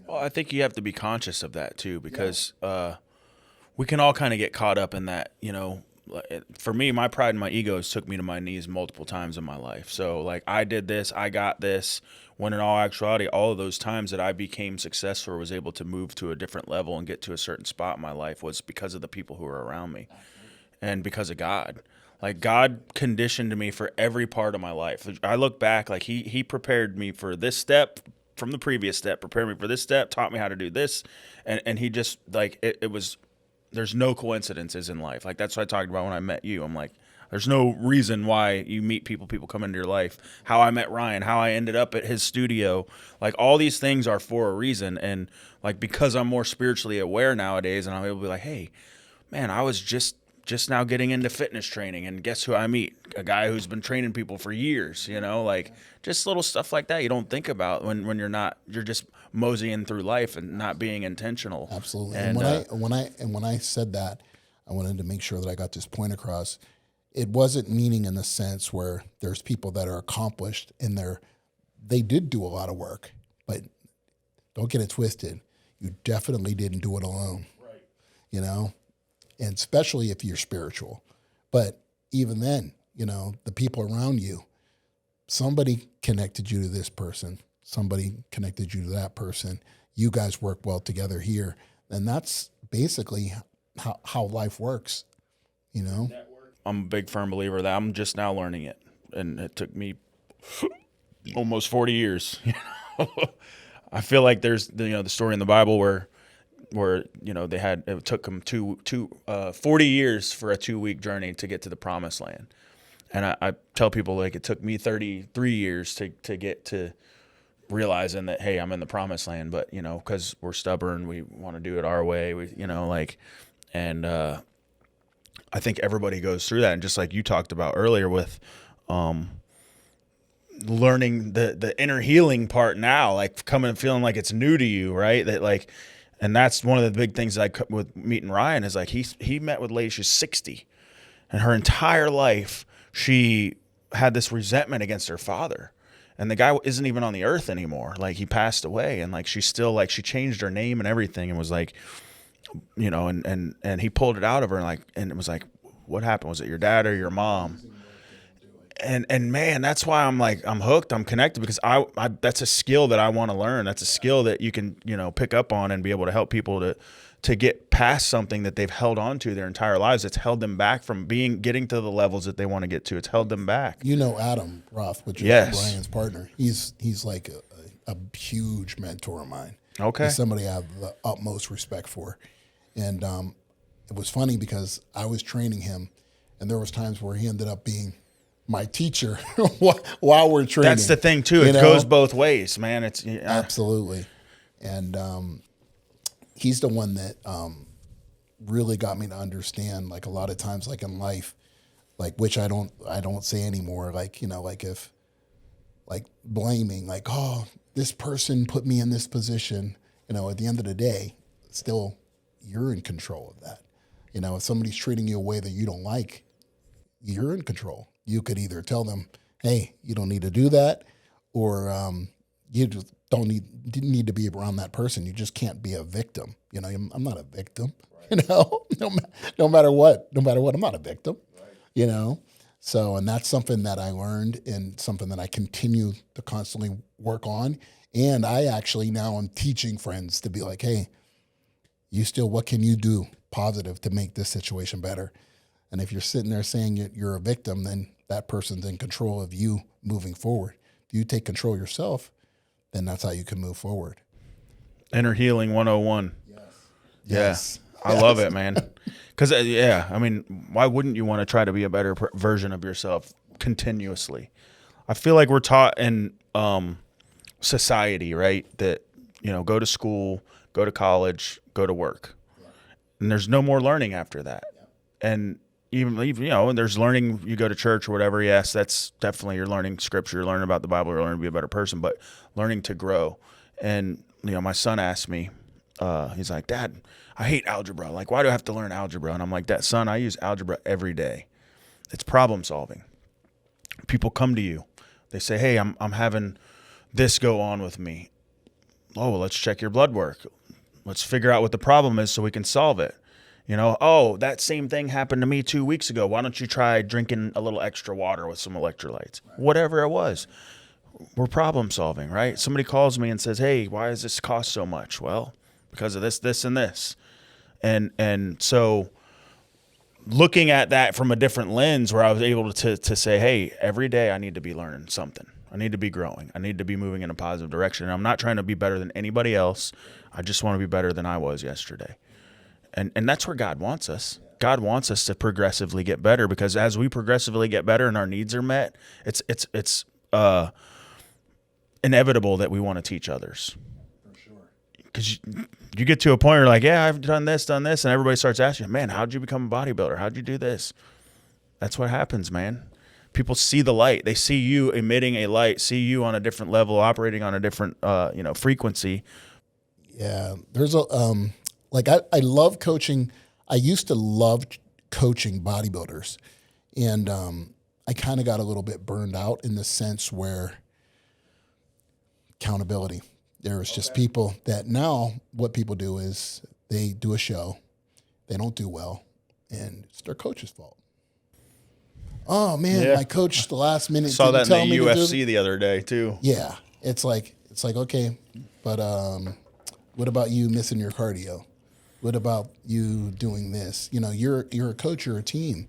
Speaker 2: Well, I think you have to be conscious of that too, because we can all kind of get caught up in that, you know. For me, my pride and my egos took me to my knees multiple times in my life. So like, I did this, I got this, when in all actuality, all of those times that I became successful or was able to move to a different level and get to a certain spot in my life was because of the people who were around me and because of God. Like, God conditioned me for every part of my life. I look back, like he prepared me for this step from the previous step, prepared me for this step, taught me how to do this. And he just, like, it was, there's no coincidences in life. Like, that's what I talked about when I met you. I'm like, there's no reason why you meet people come into your life. How I met Ryan, how I ended up at his studio. Like, all these things are for a reason. And, like, because I'm more spiritually aware nowadays, and I'm able to be like, hey, man, I was just now getting into fitness training, and guess who I meet? A guy who's been training people for years, you know, like just little stuff like that you don't think about when you're just moseying through life and not being intentional.
Speaker 1: Absolutely. And when I said that, I wanted to make sure that I got this point across. It wasn't meaning in the sense where there's people that are accomplished and they're they did do a lot of work, but don't get it twisted. You definitely didn't do it alone,
Speaker 2: Right.
Speaker 1: you know, and especially if you're spiritual. But even then, you know, the people around you, somebody connected you to this person, somebody connected you to that person. You guys work well together here. And that's basically how life works, you know?
Speaker 2: I'm a big firm believer that I'm just now learning it. And it took me almost 40 years. I feel like there's the story in the Bible where it took them 40 years for a 2-week journey to get to the promised land. And I tell people, like, it took me 33 years to get to realizing that, hey, I'm in the promised land, but, you know, because we're stubborn, we want to do it our way, I think everybody goes through that. And just like you talked about earlier with learning the inner healing part now, like coming and feeling like it's new to you, right? That like, and that's one of the big things with meeting Ryan is like he met with a lady, she's 60, and her entire life she had this resentment against her father. And the guy isn't even on the earth anymore. Like, he passed away, and like she's still like, she changed her name and everything, and was like, you know, and he pulled it out of her, and it was like, what happened? Was it your dad or your mom? And man, that's why I'm like, I'm hooked, I'm connected, because I that's a skill that I want to learn. That's a skill that you can, you know, pick up on and be able to help people to get past something that they've held on to their entire lives. It's held them back from getting to the levels that they want to get to. It's held them back.
Speaker 1: You know Adam Roth, which is
Speaker 2: Yes.
Speaker 1: Brian's partner. He's like a huge mentor of mine.
Speaker 2: Okay.
Speaker 1: He's somebody I have the utmost respect for. And it was funny because I was training him, and there was times where he ended up being my teacher while we're training.
Speaker 2: That's the thing too. It goes both ways, man. It's
Speaker 1: absolutely. And he's the one that really got me to understand, like, a lot of times, like in life, like, which I don't say anymore. Like, you know, like if, like, blaming, like, oh, this person put me in this position, you know, at the end of the day, still you're in control of that. You know, if somebody's treating you a way that you don't like, you're in control. You could either tell them, hey, you don't need to do that, or you just didn't need to be around that person. You just can't be a victim. You know, I'm not a victim. Right. You know, no matter what, I'm not a victim. Right. You know, so, and that's something that I learned, and something that I continue to constantly work on. And I actually now am teaching friends to be like, hey, what can you do positive to make this situation better? And if you're sitting there saying you're a victim, then that person's in control of you moving forward. If you take control yourself, then that's how you can move forward.
Speaker 2: Inner Healing 101.
Speaker 1: Yes.
Speaker 2: Yeah.
Speaker 1: Yes.
Speaker 2: I love it, man. Because, I mean, why wouldn't you want to try to be a better version of yourself continuously? I feel like we're taught in society, right, that, you know, go to school, go to college, go to work. Yeah. And there's no more learning after that. Yeah. And even, you know, there's learning, you go to church or whatever, yes, that's definitely, you're learning scripture, you're learning about the Bible, you're learning to be a better person, but learning to grow. And, you know, my son asked me, he's like, Dad, I hate algebra. Like, why do I have to learn algebra? And I'm like, son, I use algebra every day. It's problem solving. People come to you. They say, hey, I'm having this go on with me. Oh, well, let's check your blood work. Let's figure out what the problem is so we can solve it. You know, oh, that same thing happened to me 2 weeks ago. Why don't you try drinking a little extra water with some electrolytes? Right. Whatever it was. We're problem solving, right? Somebody calls me and says, hey, why does this cost so much? Well, because of this, this, and this. And so looking at that from a different lens, where I was able to say, hey, every day I need to be learning something. I need to be growing. I need to be moving in a positive direction. And I'm not trying to be better than anybody else. I just want to be better than I was yesterday. And that's where God wants us. God wants us to progressively get better, because as we progressively get better and our needs are met, it's inevitable that we want to teach others. For sure. Because you get to a point where you're like, yeah, I've done this, and everybody starts asking, man, how'd you become a bodybuilder? How'd you do this? That's what happens, man. People see the light. They see you emitting a light, see you on a different level, operating on a different frequency.
Speaker 1: Yeah, there's I love coaching. I used to love coaching bodybuilders, and I kind of got a little bit burned out in the sense where accountability. There was just people that now what people do is they do a show, they don't do well, and it's their coach's fault. Oh man, my coach the last minute
Speaker 2: Saw
Speaker 1: didn't
Speaker 2: that
Speaker 1: tell
Speaker 2: in the
Speaker 1: me
Speaker 2: UFC the other day too.
Speaker 1: Yeah, it's like okay, but what about you missing your cardio? What about you doing this? You know, you're a coach, you're a team.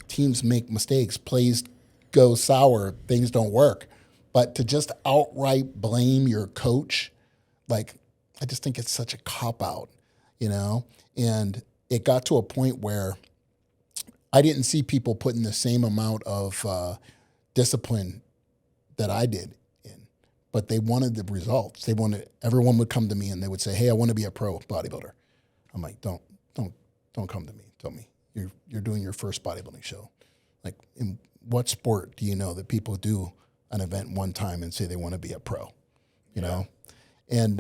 Speaker 1: Teams make mistakes, plays go sour, things don't work. But to just outright blame your coach, like, I just think it's such a cop-out, you know? And it got to a point where I didn't see people putting the same amount of discipline that I did in, but they wanted the results. Everyone would come to me and they would say, hey, I want to be a pro bodybuilder. I'm like, don't come to me. Tell me, you're doing your first bodybuilding show. Like, in what sport do you know that people do an event one time and say they want to be a pro, you know? And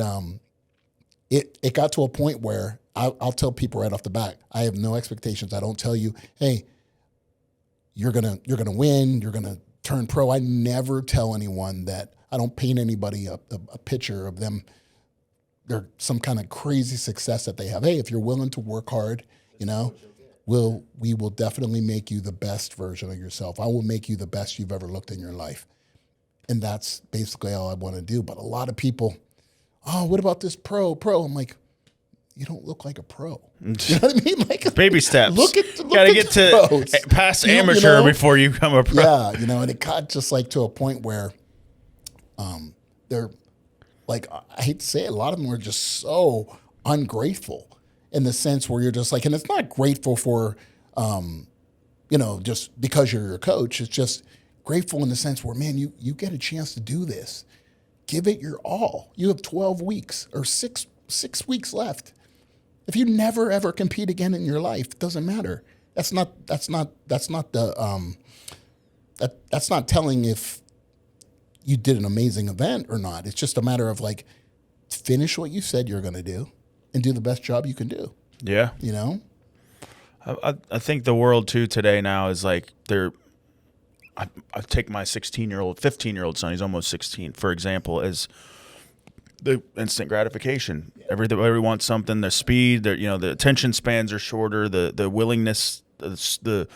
Speaker 1: it got to a point where I'll tell people right off the bat, I have no expectations. I don't tell you, hey, you're gonna win, you're gonna turn pro. I never tell anyone that. I don't paint anybody a picture of them. They're some kind of crazy success that they have. Hey, if you're willing to work hard, you know, we will definitely make you the best version of yourself. I will make you the best you've ever looked in your life. And that's basically all I want to do. But a lot of people, oh, what about this pro? I'm like, you don't look like a pro. You know what I mean? Like,
Speaker 2: baby steps.
Speaker 1: Gotta
Speaker 2: get to
Speaker 1: pros.
Speaker 2: past amateur before you become a pro.
Speaker 1: Yeah, you know, and it got just like to a point where they're like, I hate to say it, a lot of them are just so ungrateful in the sense where you're just like, and it's not grateful for, you know, just because you're your coach. It's just grateful in the sense where, man, you get a chance to do this. Give it your all. You have 12 weeks or six weeks left. If you never ever compete again in your life, it doesn't matter. That's not telling if you did an amazing event or not. It's just a matter of like, finish what you said you're going to do and do the best job you can do.
Speaker 2: Yeah.
Speaker 1: You know?
Speaker 2: I think the world too today now is like I take my 15-year-old son, he's almost 16, for example, as the instant gratification. Everybody wants something, the speed, the attention spans are shorter, the willingness, the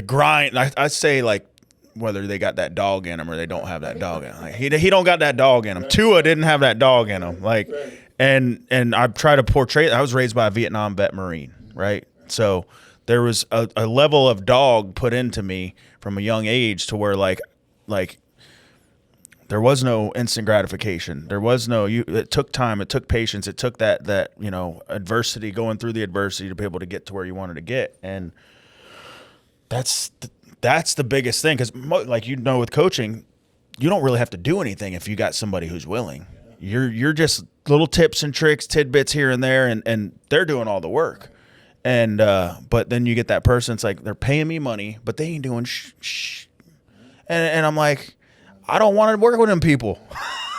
Speaker 2: grind. I say, like, whether they got that dog in them or they don't have that dog in them. Like, he don't got that dog in him. Tua didn't have that dog in him. Like, and I try to portray. I was raised by a Vietnam vet Marine, right? So there was a level of dog put into me from a young age to where like there was no instant gratification. There was no it took time, it took patience, it took that adversity, going through the adversity to be able to get to where you wanted to get. And that's the biggest thing, because like, with coaching, you don't really have to do anything if you got somebody who's willing. You're just little tips and tricks, tidbits here and there, and they're doing all the work. And but then you get that person, it's like they're paying me money, but they ain't doing shh. And I'm like, I don't want to work with them people.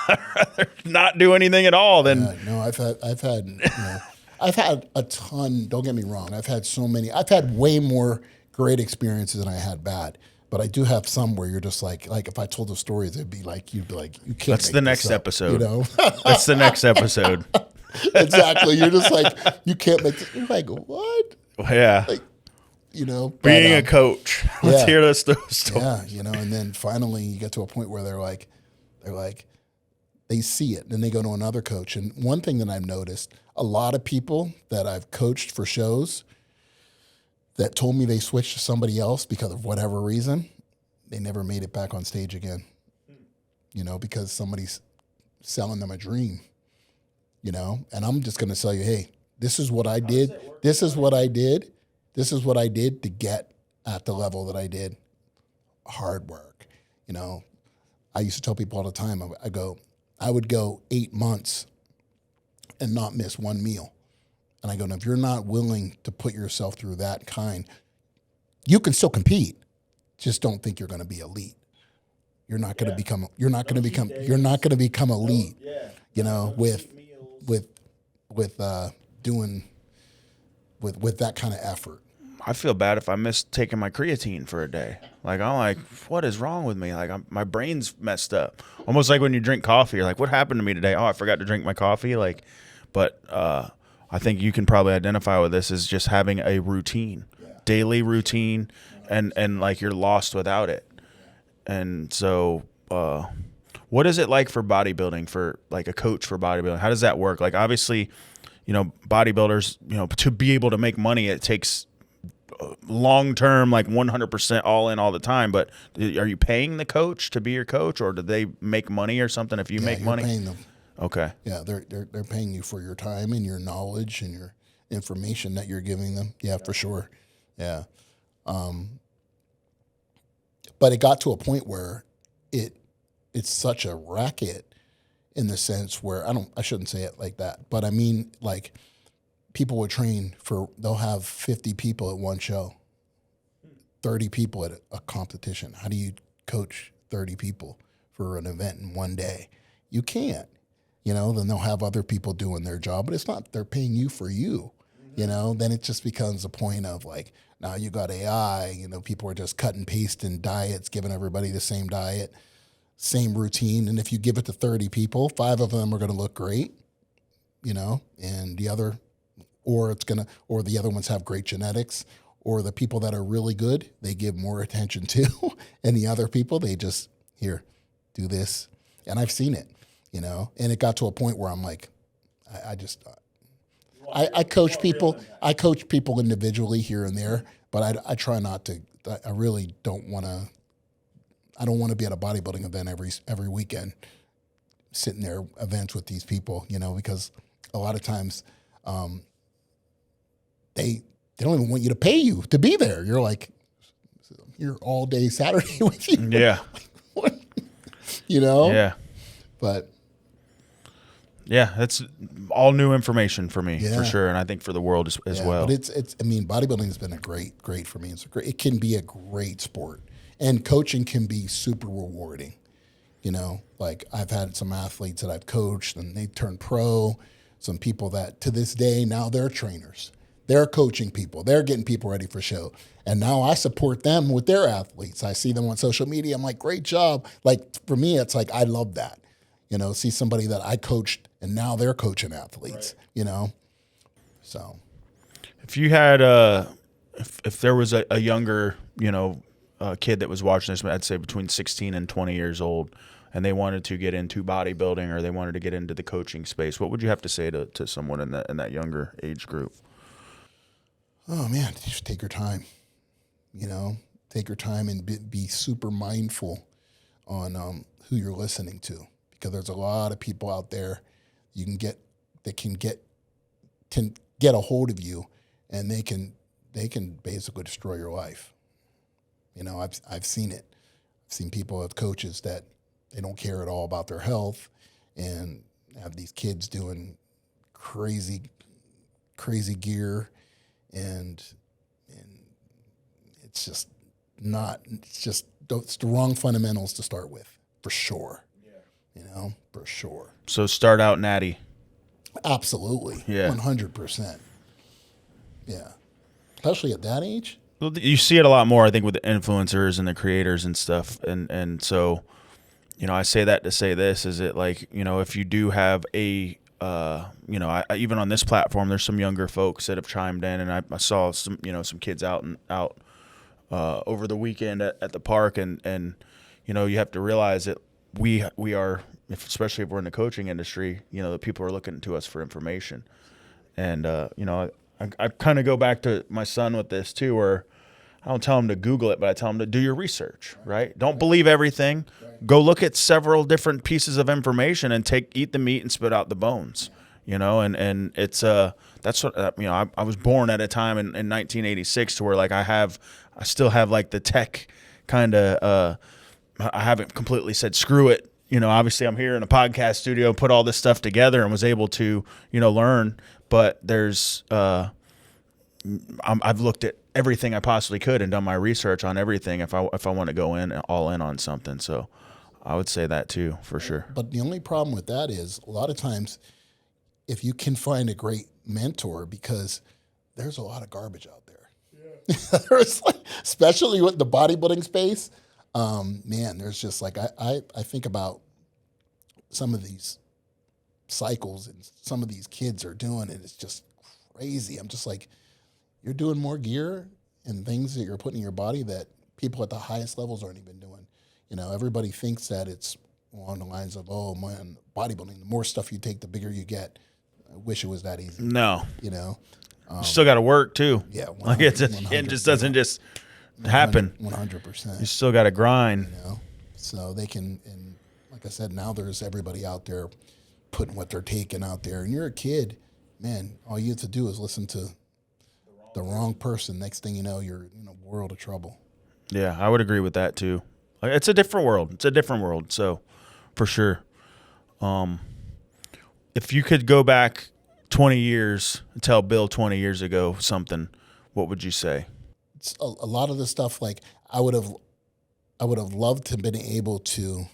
Speaker 2: I'd rather not do anything at all than.
Speaker 1: No, I've had a ton. Don't get me wrong. I've had way more great experiences than I had bad. But I do have some where you're just like if I told the stories, you'd be like, you can't.
Speaker 2: That's the next episode.
Speaker 1: You know,
Speaker 2: that's the next episode.
Speaker 1: Exactly. You're just like, you can't make this. You're like, what?
Speaker 2: Yeah.
Speaker 1: Like,
Speaker 2: being a coach. Let's hear those stories.
Speaker 1: Yeah, and then finally you get to a point where they're like, they see it, and they go to another coach. And one thing that I've noticed, a lot of people that I've coached for shows that told me they switched to somebody else because of whatever reason, they never made it back on stage again. Because somebody's selling them a dream. And I'm just going to tell you, hey, this is what I did. This is what I did. This is what I did to get at the level that I did. Hard work. I used to tell people all the time, I would go 8 months and not miss one meal. And I go, now, if you're not willing to put yourself through that kind, you can still compete. Just don't think you're going to be elite. You're not going to become elite. with that kind of effort.
Speaker 2: I feel bad if I miss taking my creatine for a day. Like, I'm like, what is wrong with me? Like, my brain's messed up. Almost like when you drink coffee, you're like, what happened to me today? Oh, I forgot to drink my coffee. Like, but I think you can probably identify with this as just having a routine, daily routine, and like you're lost without it. And so, what is it like for bodybuilding, for like a coach for bodybuilding? How does that work? Like, obviously, bodybuilders, to be able to make money, it takes long-term, like 100% all in all the time. But are you paying the coach to be your coach, or do they make money or something if you make money?
Speaker 1: Paying them.
Speaker 2: Okay.
Speaker 1: Yeah, they're paying you for your time and your knowledge and your information that you're giving them. Yeah, for sure. Yeah. But it got to a point where it's such a racket, in the sense where I shouldn't say it like that, but I mean, like, people would train they'll have 50 people at one show, 30 people at a competition. How do you coach 30 people for an event in one day? You can't, then they'll have other people doing their job, but it's not, they're paying you for you, then it just becomes a point of like, now you got AI, people are just cut and pasting diets, giving everybody the same diet, same routine. And if you give it to 30 people, 5 of them are going to look great, and the other, or the other ones have great genetics, or the people that are really good, they give more attention to, and the other people, they just, here, do this. And I've seen it, and it got to a point where I'm like, I coach people. I coach people individually here and there, but I try not to. I really don't want to. I don't want to be at a bodybuilding event every weekend, sitting there events with these people, because a lot of times they don't even want you to pay you to be there. You're like, you're all day Saturday with you.
Speaker 2: Yeah.
Speaker 1: What?
Speaker 2: Yeah.
Speaker 1: But
Speaker 2: yeah, that's all new information for me, for sure, and I think for the world as well.
Speaker 1: But it's. I mean, bodybuilding has been great for me. It can be a great sport, and coaching can be super rewarding. Like, I've had some athletes that I've coached, and they turned pro. Some people that to this day now they're trainers. They're coaching people. They're getting people ready for show. And now I support them with their athletes. I see them on social media. I'm like, great job. Like, for me, it's like, I love that. See somebody that I coached and now they're coaching athletes, So.
Speaker 2: If you had, if there was a younger, kid that was watching this, I'd say between 16 and 20 years old, and they wanted to get into bodybuilding or they wanted to get into the coaching space, what would you have to say to someone in that younger age group?
Speaker 1: Oh man, just take your time, take your time and be super mindful on who you're listening to, because there's a lot of people out there that can get a hold of you, and they can basically destroy your life. I've seen it. I've seen people have coaches that they don't care at all about their health, and have these kids doing crazy gear, and it's just it's the wrong fundamentals to start with, for sure. For sure.
Speaker 2: So start out natty.
Speaker 1: Absolutely.
Speaker 2: Yeah.
Speaker 1: 100%. Yeah. Especially at that age.
Speaker 2: Well, you see it a lot more, I think, with the influencers and the creators and stuff. And so, I say that to say this, is it like, if you do have a, even on this platform, there's some younger folks that have chimed in, and I saw some, some kids out over the weekend at the park, and you have to realize that we are, especially if we're in the coaching industry, the people are looking to us for information. And, I kind of go back to my son with this too, where I don't tell him to Google it, but I tell him to do your research, right? Don't believe everything. Go look at several different pieces of information and eat the meat and spit out the bones, and it's, that's what, I was born at a time in 1986 to where like I still have like the tech kind of, I haven't completely said screw it. Obviously I'm here in a podcast studio, put all this stuff together and was able to, learn, but there's, I've looked at everything I possibly could and done my research on everything if I want to go all in on something. So I would say that too, for sure.
Speaker 1: But the only problem with that is a lot of times if you can find a great mentor, because there's a lot of garbage out there. There's like, especially with the bodybuilding space, man, there's just like, I think about some of these cycles and some of these kids are doing it. It's just crazy. I'm just like, you're doing more gear and things that you're putting in your body that people at the highest levels aren't even doing. You know, everybody thinks that it's along the lines of, oh man, bodybuilding, the more stuff you take, the bigger you get. I wish it was that easy.
Speaker 2: No.
Speaker 1: You know?
Speaker 2: You still got to work too.
Speaker 1: Yeah.
Speaker 2: Like it just doesn't just happen.
Speaker 1: 100%.
Speaker 2: You still got to grind.
Speaker 1: You know? So they can, and like I said, now there's everybody out there putting what they're taking out there. And you're a kid, man, all you have to do is listen to the wrong person. Next thing you know, you're in a world of trouble.
Speaker 2: Yeah, I would agree with that too. Like, it's a different world. It's a different world. So for sure. If you could go back 20 years and tell Bill 20 years ago something, what would you say?
Speaker 1: It's a lot of the stuff, like I would have loved to have been able to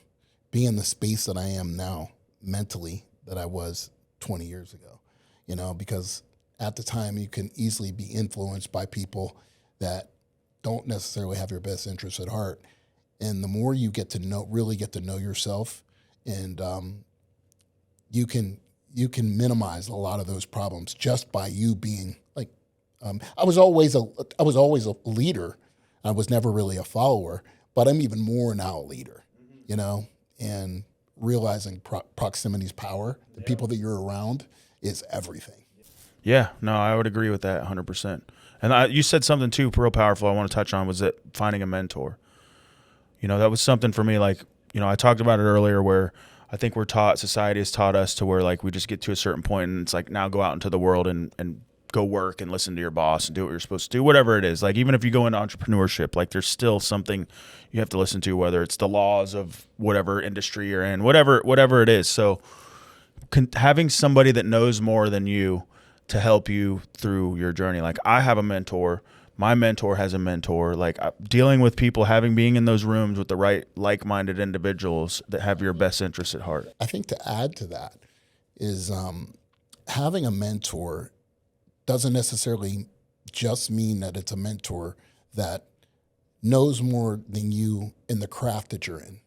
Speaker 1: be in the space that I am now mentally that I was 20 years ago, you know, because at the time you can easily be influenced by people that don't necessarily have your best interests at heart. And the more you get to know, really get to know yourself, and you can minimize a lot of those problems just by you being like, I was always a leader. I was never really a follower, but I'm even more now a leader, you know, and realizing proximity's power, the people that you're around is everything.
Speaker 2: Yeah, no, I would agree with that 100%. And you said something too real powerful I want to touch on, was that finding a mentor. You know, that was something for me, like, you know, I talked about it earlier where I think we're taught, society has taught us to where like we just get to a certain point and it's like, now go out into the world and go work and listen to your boss and do what you're supposed to do, whatever it is. Like, even if you go into entrepreneurship, like there's still something you have to listen to, whether it's the laws of whatever industry you're in, whatever it is. So having somebody that knows more than you to help you through your journey. Like, I have a mentor. My mentor has a mentor. Like, dealing with people, being in those rooms with the right like-minded individuals that have your best interests at heart.
Speaker 1: I think to add to that is having a mentor doesn't necessarily just mean that it's a mentor that knows more than you in the craft that you're in.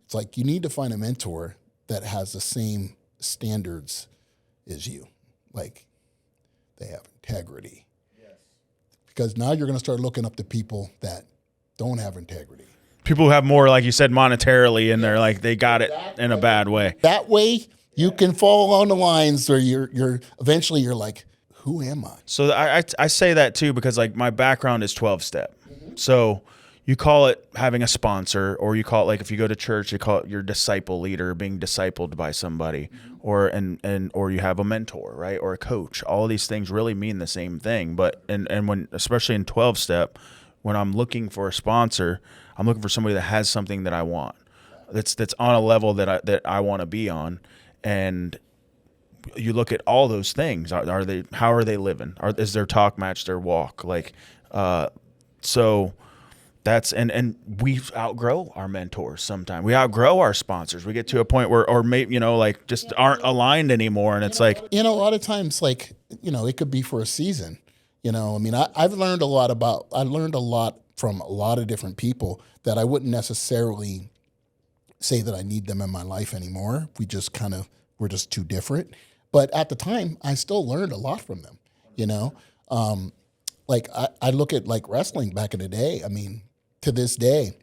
Speaker 1: It's like you need to find a mentor that has the same standards as you. Like, they have integrity. Because now you're going to start looking up to people that don't have integrity.
Speaker 2: People who have more, like you said, monetarily, and they're like, they got it in a bad way.
Speaker 1: That way, you can fall along the lines where you're eventually you're like, who am I?
Speaker 2: So I say that too because like my background is 12-step. So you call it having a sponsor, or you call it, like, if you go to church, you call it your disciple leader, being discipled by somebody, or you have a mentor, right, or a coach. All of these things really mean the same thing. But and when, especially in 12-step, when I'm looking for a sponsor, I'm looking for somebody that has something that I want, that's on a level that I want to be on. And you look at all those things. How are they living? Is their talk match their walk? Like, so. That's and we outgrow our mentors sometimes. We outgrow our sponsors. We get to a point where, or maybe, you know, like, just aren't aligned anymore. And it's like,
Speaker 1: you know, a lot of times, like, you know, it could be for a season. You know, I mean, I learned a lot from a lot of different people that I wouldn't necessarily say that I need them in my life anymore. We're just too different. But at the time, I still learned a lot from them, you know. Like, I look at, like, wrestling back in the day. I mean, to this day,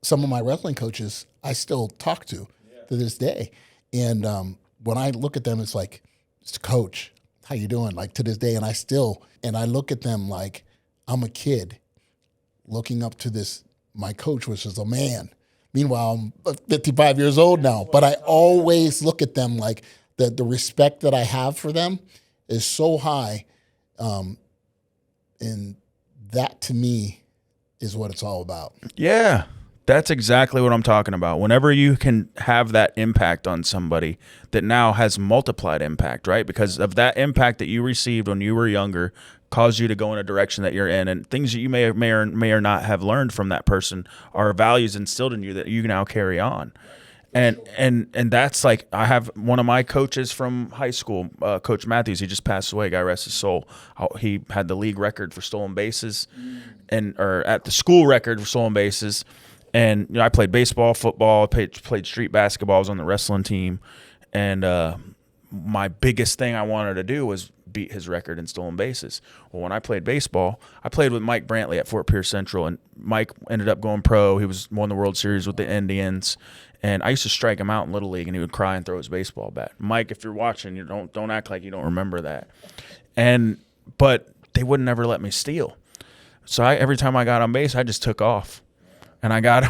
Speaker 1: some of my wrestling coaches I still talk to this day. And when I look at them, it's like, it's coach, how you doing? Like, to this day, and I look at them like I'm a kid looking up to my coach, which is a man. Meanwhile, I'm 55 years old now, but I always look at them like the respect that I have for them is so high. And that, to me, is what it's all about.
Speaker 2: Yeah, that's exactly what I'm talking about. Whenever you can have that impact on somebody that now has multiplied impact, right? Because of that impact that you received when you were younger caused you to go in a direction that you're in, and things that you may or not have learned from that person are values instilled in you that you now carry on. And that's like, I have one of my coaches from high school, Coach Matthews. He just passed away. God rest his soul. He had the league record for stolen bases, or at the school record for stolen bases. And you know, I played baseball, football, played street basketball. I was on the wrestling team, and my biggest thing I wanted to do was beat his record in stolen bases. Well, when I played baseball, I played with Mike Brantley at Fort Pierce Central, and Mike ended up going pro. He won the World Series with the Indians, and I used to strike him out in Little League, and he would cry and throw his baseball bat. Mike, if you're watching, you don't act like you don't remember that. But they would never let me steal. So every time I got on base, I just took off, and I got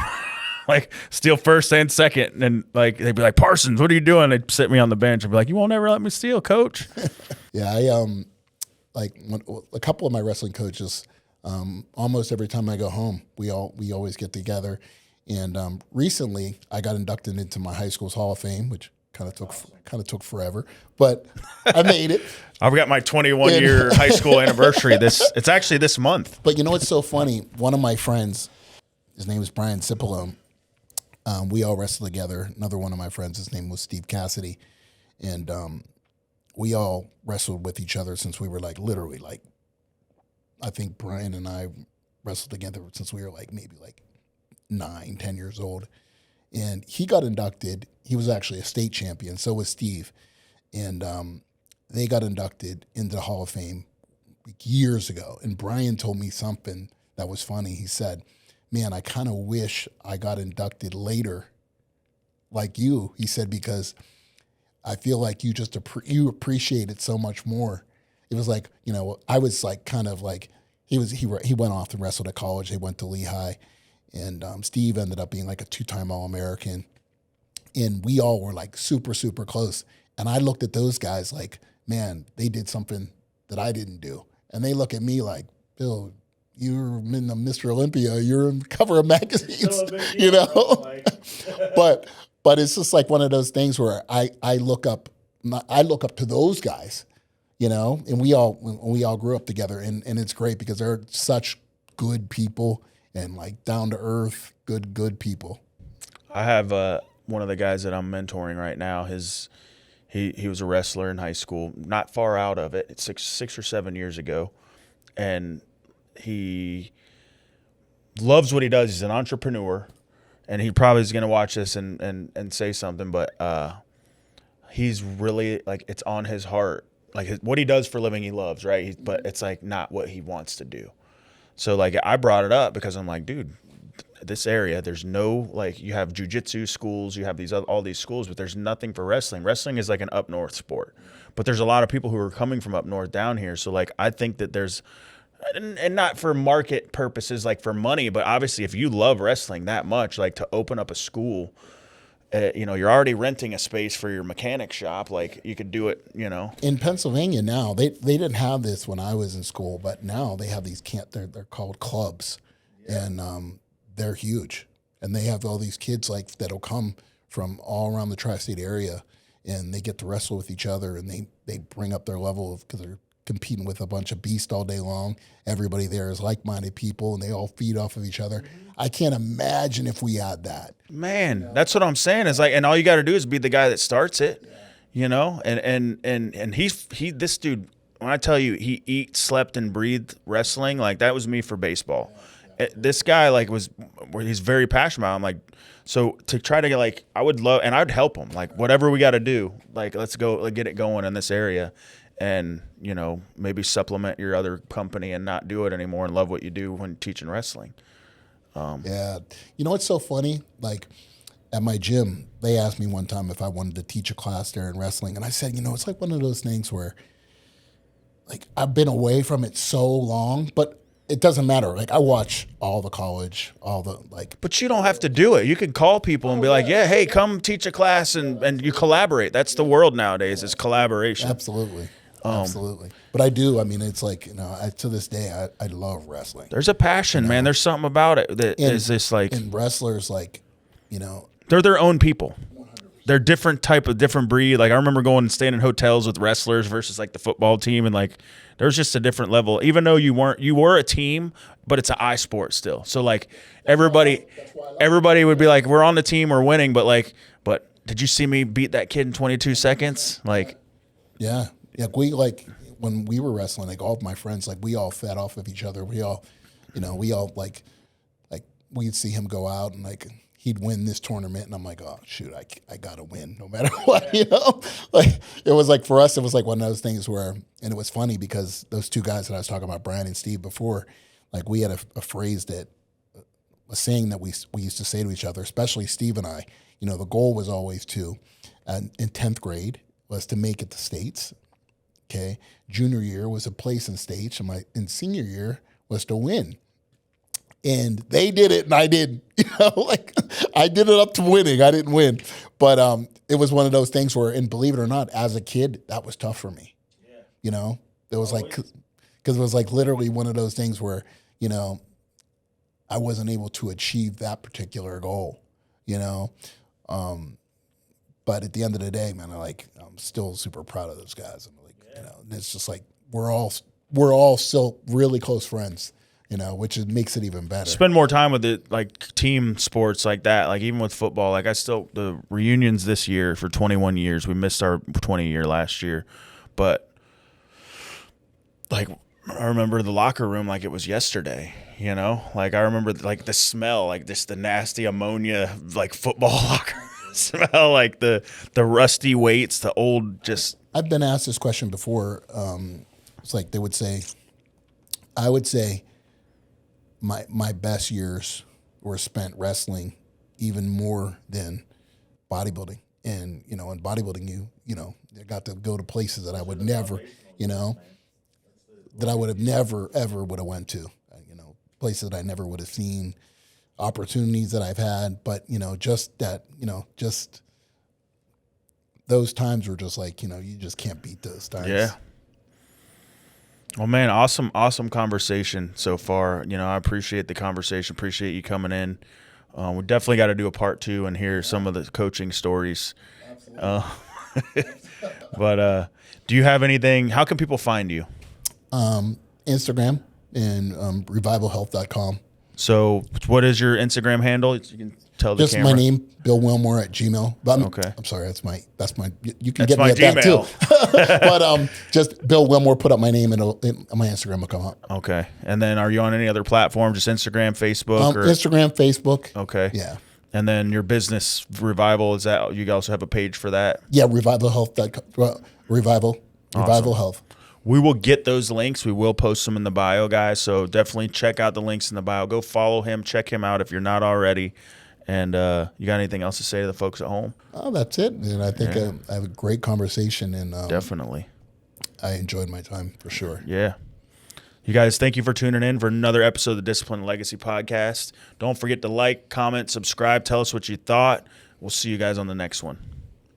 Speaker 2: like steal first and second, and like they'd be like, Parsons, what are you doing? They'd sit me on the bench and be like, you won't ever let me steal, coach.
Speaker 1: Yeah, I like a couple of my wrestling coaches. Almost every time I go home, we always get together. And recently, I got inducted into my high school's Hall of Fame, which kind of took forever, but I made it.
Speaker 2: I've got my 21-year high school anniversary. It's actually this month.
Speaker 1: But you know what's so funny? One of my friends, his name is Brian Cipolone. We all wrestled together. Another one of my friends, his name was Steve Cassidy, and we all wrestled with each other since we were like literally like, I think Brian and I wrestled together since we were like maybe like 9, 10 years old. And he got inducted. He was actually a state champion. So was Steve. And they got inducted into the Hall of Fame years ago. And Brian told me something that was funny. He said, man, I kind of wish I got inducted later like you. He said, because I feel like you just you appreciate it so much more. It was like, you know, I was like kind of like, he went off and wrestled at college. They went to Lehigh. And Steve ended up being like a 2-time All-American. And we all were like super, super close. And I looked at those guys like, man, they did something that I didn't do. And they look at me like, Bill, you're in the Mr. Olympia, you're in cover of magazines, you know? but it's just like one of those things where I look up to those guys, you know, and we all grew up together, and it's great because they're such good people and like down to earth, good people.
Speaker 2: I have one of the guys that I'm mentoring right now. He was a wrestler in high school, not far out of it. It's 6 or 7 years ago, and he loves what he does. He's an entrepreneur, and he probably is going to watch this and say something, but he's really like, it's on his heart. Like what he does for a living, he loves, right? But it's like not what he wants to do. So like I brought it up because I'm like, dude, this area, there's no, like, you have jiu-jitsu schools, you have all these schools, but there's nothing for wrestling. Wrestling is like an up north sport. But there's a lot of people who are coming from up north down here. So like I think that there's, and not for market purposes, like for money, but obviously if you love wrestling that much, like to open up a school, you know, you're already renting a space for your mechanic shop. Like you could do it, you know.
Speaker 1: In Pennsylvania now, they didn't have this when I was in school, but now they have these they're called clubs, and they're huge, and they have all these kids like that'll come from all around the tri-state area, and they get to wrestle with each other, and they bring up their level because they're competing with a bunch of beasts all day long. Everybody there is like-minded people, and they all feed off of each other. I can't imagine if we had that.
Speaker 2: Man, that's what I'm saying. Is like, and all you got to do is be the guy that starts it, you know. And he this dude. When I tell you, he eat, slept, and breathed wrestling. Like that was me for baseball. This guy like he's very passionate about it. I'm like, so to try to get like, I would love, and I'd help him. Like whatever we got to do, like let's go, like, get it going in this area. And, you know, maybe supplement your other company and not do it anymore and love what you do when teaching wrestling.
Speaker 1: Yeah. You know what's so funny? Like at my gym, they asked me one time if I wanted to teach a class there in wrestling. And I said, you know, it's like one of those things where like I've been away from it so long, but it doesn't matter. Like I watch all the college, all the like.
Speaker 2: But you don't have to do it. You can call people and be like, yeah, hey, come teach a class, and you collaborate. That's the world nowadays, is collaboration.
Speaker 1: Absolutely. Absolutely. But I do. I mean, it's like, you know, to this day, I love wrestling.
Speaker 2: There's a passion, man. There's something about it that is this like.
Speaker 1: And wrestlers, like, you know.
Speaker 2: They're their own people. 100%. They're different breed. Like I remember going and staying in hotels with wrestlers versus like the football team, and like there's just a different level. Even though you were a team, but it's an eye sport still. So like everybody would be like, we're on the team, we're winning, but did you see me beat that kid in 22 seconds? Like,
Speaker 1: yeah. We like when we were wrestling, like all of my friends, like we all fed off of each other. We all, like we'd see him go out and like he'd win this tournament, and I'm like, oh shoot, I gotta win no matter what, Like it was like for us, it was like one of those things where, and it was funny because those two guys that I was talking about, Brian and Steve, before, like we had a phrase that a saying that we used to say to each other, especially Steve and I. The goal was always to, in 10th grade, was to make it to states. Okay, junior year was a place in states, and senior year was to win. And they did it, and I didn't. Like I did it up to winning. I didn't win, but it was one of those things where, and believe it or not, as a kid, that was tough for me. Yeah. It was like, because it was like literally one of those things where I wasn't able to achieve that particular goal. But at the end of the day, man, I'm still super proud of those guys. I'm like, it's just like we're all still really close friends. Which makes it even better.
Speaker 2: Spend more time with it, like team sports like that. Like even with football, like the reunions this year for 21 years. We missed our 20 year last year, but like I remember the locker room like it was yesterday. Like I remember like the smell, like the nasty ammonia, like football locker smell, like the rusty weights, the old just.
Speaker 1: I've been asked this question before. It's like they would say, I would say. My best years were spent wrestling even more than bodybuilding. And, in bodybuilding, I got to go to places that I would never, that I would have never, ever would have went to, places that I never would have seen, opportunities that I've had. But, just that, just those times were just like, you just can't beat those times.
Speaker 2: Yeah. Well, man, awesome conversation so far. I appreciate the conversation. Appreciate you coming in. We definitely got to do a part 2 and hear some of the coaching stories. But do you have anything? How can people find you?
Speaker 1: Instagram and revivalhealth.com.
Speaker 2: So what is your Instagram handle? You can tell the
Speaker 1: just
Speaker 2: camera.
Speaker 1: My name, Bill Wilmore at Gmail. But
Speaker 2: okay.
Speaker 1: I'm sorry, that's my. You can get me at Gmail. That too. But just Bill Wilmore. Put up my name and my Instagram will come up.
Speaker 2: Okay. And then are you on any other platform? Just Instagram, Facebook, or
Speaker 1: Instagram, Facebook.
Speaker 2: Okay.
Speaker 1: Yeah.
Speaker 2: And then your business Revival, is that you also have a page for that?
Speaker 1: Yeah, revivalhealth.com. Revival Health.
Speaker 2: We will get those links. We will post them in the bio, guys. So definitely check out the links in the bio. Go follow him. Check him out if you're not already. And you got anything else to say to the folks at home?
Speaker 1: Oh, that's it. And I think I have a great conversation. And
Speaker 2: definitely.
Speaker 1: I enjoyed my time for sure.
Speaker 2: Yeah. You guys, thank you for tuning in for another episode of the Discipline and Legacy Podcast. Don't forget to like, comment, subscribe. Tell us what you thought. We'll see you guys on the next one.